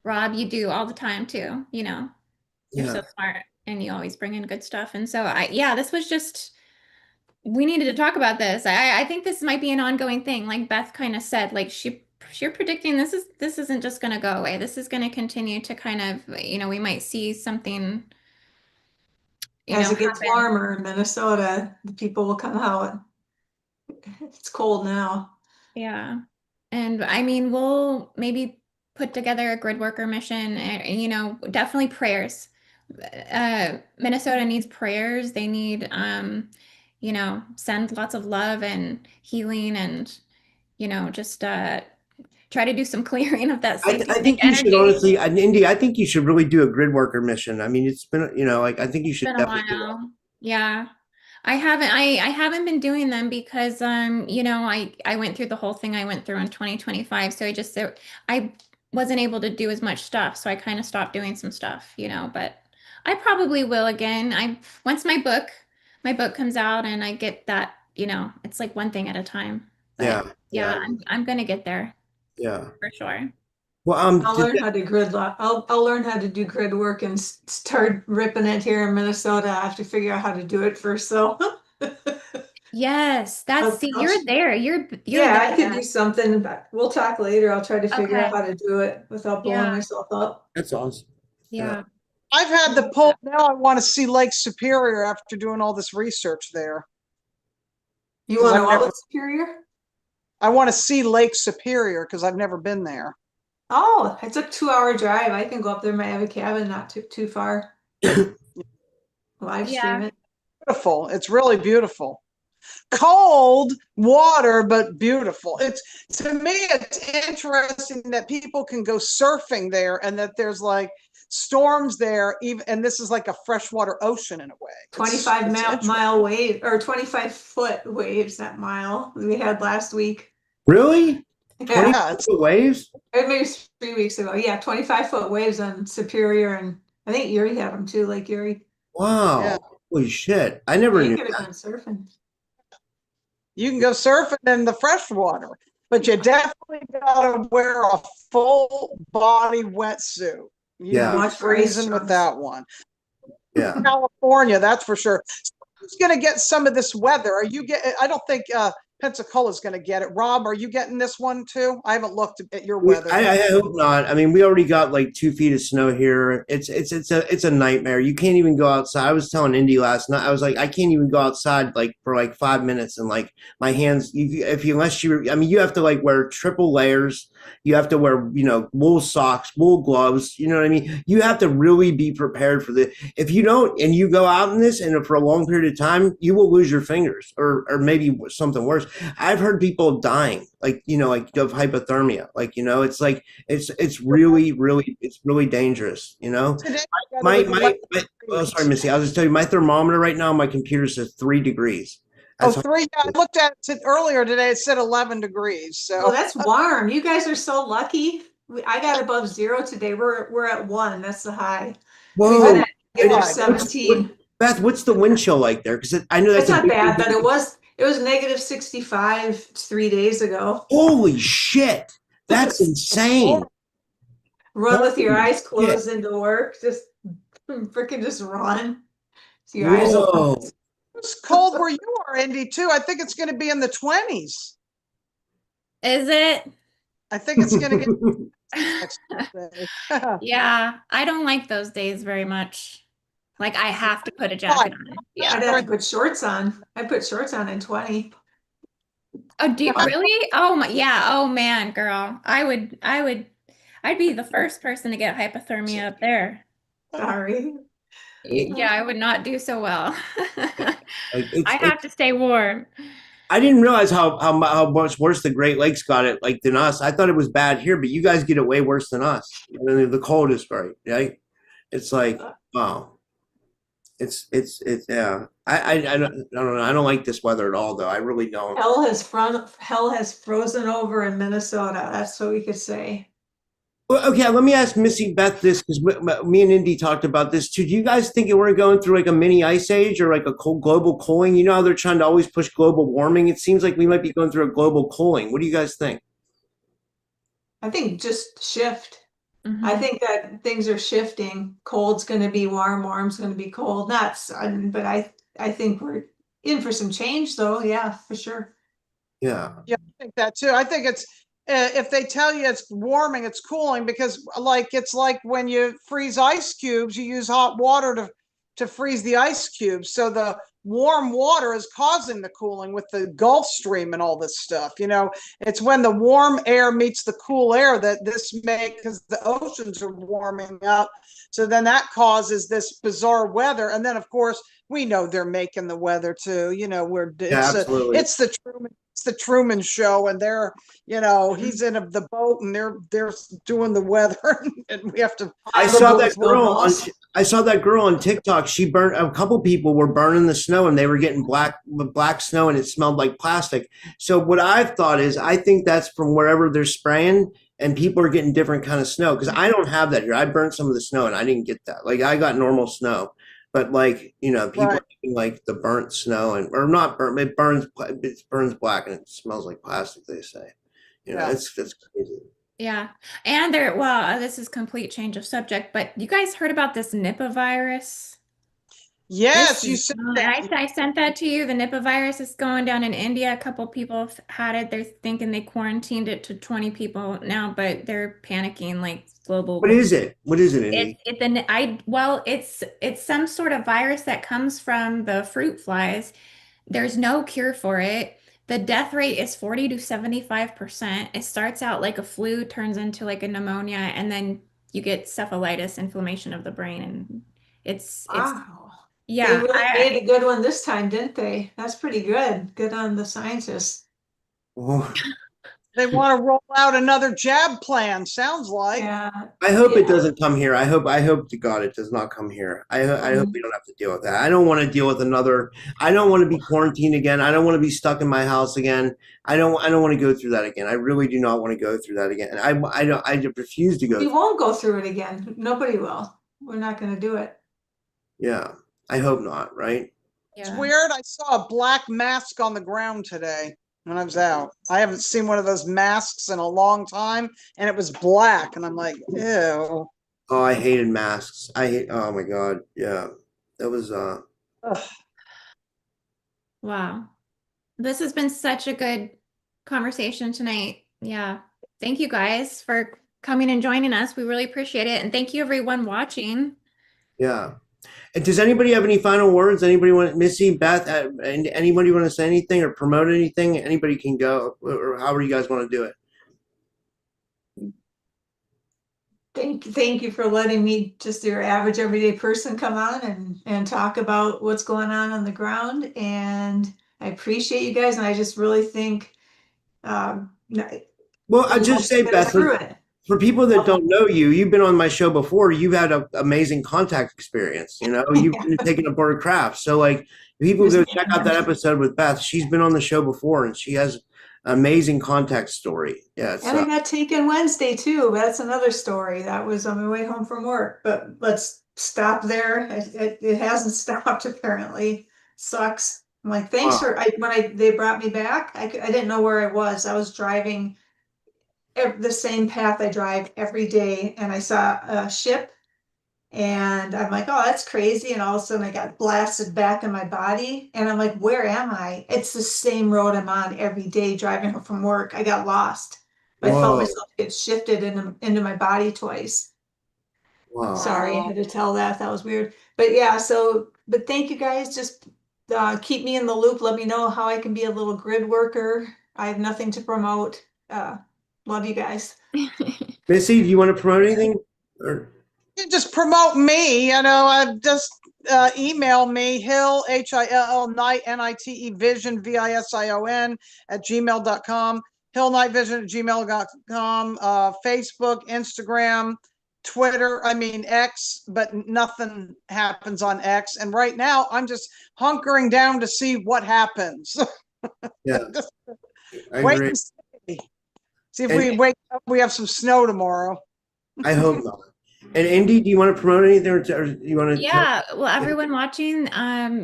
Rob, you do all the time too. You're Yeah. so smart and you always bring in good stuff. And so this was just, we needed to talk about this. I think this might be an ongoing thing. Like Beth kind of said, like you're predicting this isn't just going to go away. This is going to continue to kind of, we might see something, As it gets happen. warmer in Minnesota, the people will come out. It's cold now. Yeah. And I mean, we'll maybe put together a grid worker mission and, definitely prayers. Minnesota needs prayers. They need, send lots of love and healing and, just try to do some clearing of that I satanic think you should energy. honestly, Indy, I think you should really do a grid worker mission. I mean, it's been, like, I think you should Been a definitely do that. while. Yeah. I haven't been doing them because I went through the whole thing I went through in 2025. So I wasn't able to do as much stuff. So I kind of stopped doing some stuff, but I probably will again. Once my book comes out and I get that, it's like one thing at a time. But Yeah. I'm gonna get there Yeah. for sure. Well, I'll learn how to I'll learn how to do grid work and start ripping it here in Minnesota. I have to figure out how to do it first, though. Yes, I'll- you're there. You're Yeah, there, I could Beth. do something, but we'll talk later. I'll try to figure out Okay. how to do it without blowing Yeah. myself up. that's awesome. Yeah. I've had the pull. Now I want to see Lake Superior after doing all this research there. You want to Whatever. what with Superior? I want to see Lake Superior because I've never been there. Oh, it's a 2-hour drive. I can go up there. I have a cabin not too far. Live stream it. Beautiful. It's really beautiful. Cold water, but beautiful. It's, to me, it's interesting that people can go surfing there and that there's like storms there, even, and this is like a freshwater ocean in a way. 25-mile wave or 25-foot waves, not mile, we had last week. Really? Yeah, 20-foot waves? maybe 3 weeks ago. Yeah, 25-foot waves on Superior, and I think Erie had them too, Lake Erie. Wow. Yeah. Holy shit. I never You knew could have that. gone surfing. You can go surfing in the freshwater, but you definitely gotta wear a full body wetsuit. Yeah. You'd be Watch for ice freezing with storms. that one. Yeah. California, that's for sure. Who's gonna get some of this weather? Are you getting? I don't think Pensacola's gonna get it. Rob, are you getting this one too? I haven't looked at your weather. I hope not. I mean, we already got like 2 feet of snow here. It's a nightmare. You can't even go outside. I was telling Indy last night. I was like, I can't even go outside like for like 5 minutes, and like my hands. Unless you, I mean, you have to like wear triple layers. You have to wear, wool socks, wool gloves. You know what I mean? You have to really be prepared for this. If you don't, and you go out in this, and for a long period of time, you will lose your fingers, or maybe something worse. I've heard people dying, like of hypothermia. Like it's like it's really dangerous. Today, My oh, sorry, Missy. I'll just tell you, my thermometer right now on my computer says 3 degrees. Oh, That's 3. I looked at it earlier today. It said 11 degrees. Oh, So that's warm. You guys are so lucky. I got above 0 today. We're at 1. That's the high. We've whoa. been at negative God. 17. Beth, what's the wind chill like there? Because I know that's It's not big bad, but deal. it was negative 65 3 days ago. Holy shit, that's insane. Run with your Holy eyes closed into work. Just freaking just run. So your eyes Whoa. open. it's cold where you are, Indy, too. I think it's going to be in the 20s. Is it? I think it's going to get next day. Yeah, I don't like those days very much. Like I have to put a jacket on. I'd Yeah. have to put shorts on. I put shorts on in 20. Oh, do you really? Oh my, yeah. Oh man, girl. I'd be the first person to get hypothermia up there. Sorry. Yeah, I would not do so well. Like, I have to stay warm. I didn't realize how much worse the Great Lakes got it like than us. I thought it was bad here, but you guys get it way worse than us. I mean, the coldest, right? It's like, wow. It's yeah. I don't know. I don't like this weather at all, though. I really don't. Hell has frozen over in Minnesota. That's what we could say. Well, okay, let me ask Missy Beth this, because me and Indy talked about this too. Do you guys think we're going through like a mini ice age or like a global cooling? You know how they're trying to always push global warming? It seems like we might be going through a global cooling. What do you guys think? I think just shift. Mhm. I think that things are shifting. Cold's going to be warm, warm's going to be cold. Not sudden, but I think we're in for some change, though. Yeah, for sure. Yeah. Yeah, I think that too. I think it's if they tell you it's warming, it's cooling, because it's like when you freeze ice cubes, you use hot water to freeze the ice cubes. So the warm water is causing the cooling with the Gulf Stream and all this stuff. It's when the warm air meets the cool air that this because the oceans are warming up. So then that causes this bizarre weather. And then, of course, we know they're making the weather too. Absolutely. It's the Truman Show, and they're, he's in the boat, and they're doing the weather, and we have to. I saw that girl on TikTok. She burnt a couple people were burning the snow, and they were getting black snow, and it smelled like plastic. So what I've thought is, I think that's from wherever they're spraying, and people are getting different kind of snow, because I don't have that here. I burnt some of the snow, and I didn't get that. Like I got normal snow. But people Right. are getting like the burnt snow or not burnt, it burns black and it smells like plastic, they say. Yeah. It's crazy. Yeah. And this is complete change of subject, but you guys heard about this Nipah virus? Yes, you said that. I sent that to you. The Nipah virus is going down in India. A couple people have had it. They're thinking they quarantined it to 20 people now, but they're panicking like global. What is it? What is it, Indy? It's some sort of virus that comes from the fruit flies. There's no cure for it. the death rate is 40 to 75%. It starts out like a flu, turns into like a pneumonia, and then you get cephalitis, inflammation of the brain, and it's Wow. They yeah, really made a good one this time, didn't they? That's pretty good. Good on the scientists. Oh, They want to roll out another jab plan, sounds like. Yeah. I hope it Yeah. doesn't come here. I hope to God it does not come here. I hope we don't have to deal with that. I don't want to deal with another. I don't want to be quarantined again. I don't want to be stuck in my house again. I don't want to go through that again. I really do not want to go through that again. I refuse to go. We won't go through it again. Nobody will. We're not going to do it. Yeah, I hope not. Right? It's yeah. weird. I saw a black mask on the ground today when I was out. I haven't seen one of those masks in a long time, and it was black, and I'm like, ew. Oh, I hated masks. I hate. Oh my God. Yeah, that was. Ugh. Wow. This has been such a good conversation tonight. Yeah. Thank you guys for coming and joining us. We really appreciate it. And thank you everyone watching. Yeah. And does anybody have any final words? Anybody want Missy, Beth, and anybody want to say anything or promote anything? Anybody can go, or however you guys want to do it. Thank you for letting me, just your average everyday person, come on and talk about what's going on the ground. And I appreciate you guys. And I just really think, Well, I'll we just won't say, get Beth, through it. for people that don't know you, you've been on my show before. You've had an amazing contact experience. You know, you've been taking aboard craft. So, like, people go check out that episode with Beth. She's been on the show before, and she has an amazing contact story. Yeah. And I got taken Wednesday too. That's another story. That was on my way home from work. But let's stop there. It hasn't stopped apparently. Sucks. I'm like, thanks for. They brought me back, I didn't know where I was. I was driving the same path I drive every day, and I saw a ship, and I'm like, oh, that's crazy. And all of a sudden I got blasted back in my body, and I'm like, where am I? It's the same road I'm on every day driving home from work. I got lost. I felt Whoa. myself get shifted into my body twice. Wow. Sorry, I had to tell that. That was weird. But yeah, but thank you guys. Just keep me in the loop. Let me know how I can be a little grid worker. I have nothing to promote. Love you guys. Missy, do you want to promote anything? Or You just promote me, I've just email me, Hill, Hill, Night, Nite, Vision, VISION @gmail.com, hillnightvision@gmail.com, Facebook, Instagram, Twitter, X, but nothing happens on X. And right now I'm just hunkering down to see what happens. yeah, I Wait agree. and see if we wake up, we have some snow tomorrow. I hope not. And Indy, do you want to promote anything, or you want to? Yeah, well, everyone watching,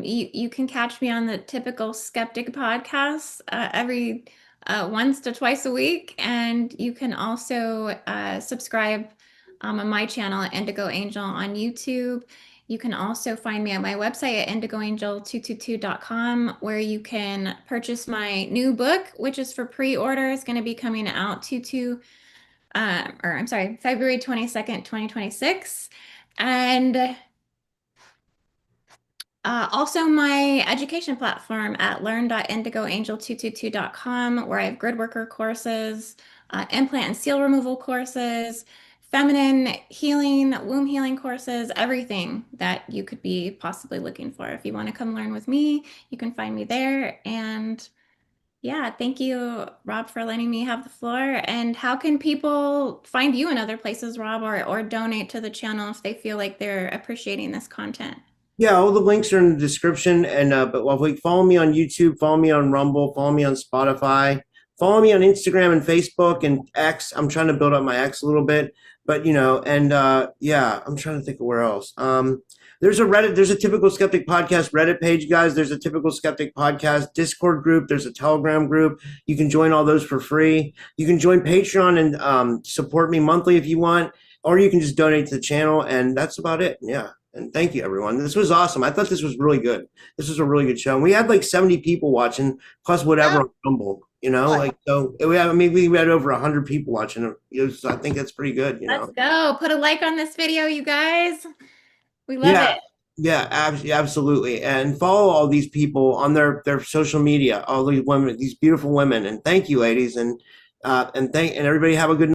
you can catch me on the typical Skeptic podcast every once to twice a week, and you can also subscribe on my channel at Indigo Angel on YouTube. You can also find me at my website at indigoangel222.com, where you can purchase my new book, which is for pre-order. It's going to be coming out February 22nd, 2026. And also my education platform at learn.indigoangel222.com, where I have gridworker courses, implant and seal removal courses, feminine healing, womb healing courses, everything that you could be possibly looking for. If you want to come learn with me, you can find me there. And yeah, thank you, Rob, for letting me have the floor. And how can people find you in other places, Rob, or donate to the channel if they feel like they're appreciating this content? Yeah, all the links are in the description. And follow me on YouTube, follow me on Rumble, follow me on Spotify, follow me on Instagram and Facebook and X. I'm trying to build up my X a little bit, but I'm trying to think of where else. There's a Typical Skeptic Podcast Reddit page, guys. There's a Typical Skeptic Podcast Discord group. There's a Telegram group. You can join all those for free. You can join Patreon and support me monthly if you want, or you can just donate to the channel, and that's about it. Yeah. And thank you, everyone. This was awesome. I thought this was really good. This was a really good show. And we had like 70 people watching, plus whatever on Rumble. We had over 100 people watching. I think that's pretty good. Let's go. Put a like on this video, you guys. We love it. Yeah, absolutely. And follow all these people on their social media, all these women, these beautiful women. And thank you, ladies. And everybody have a good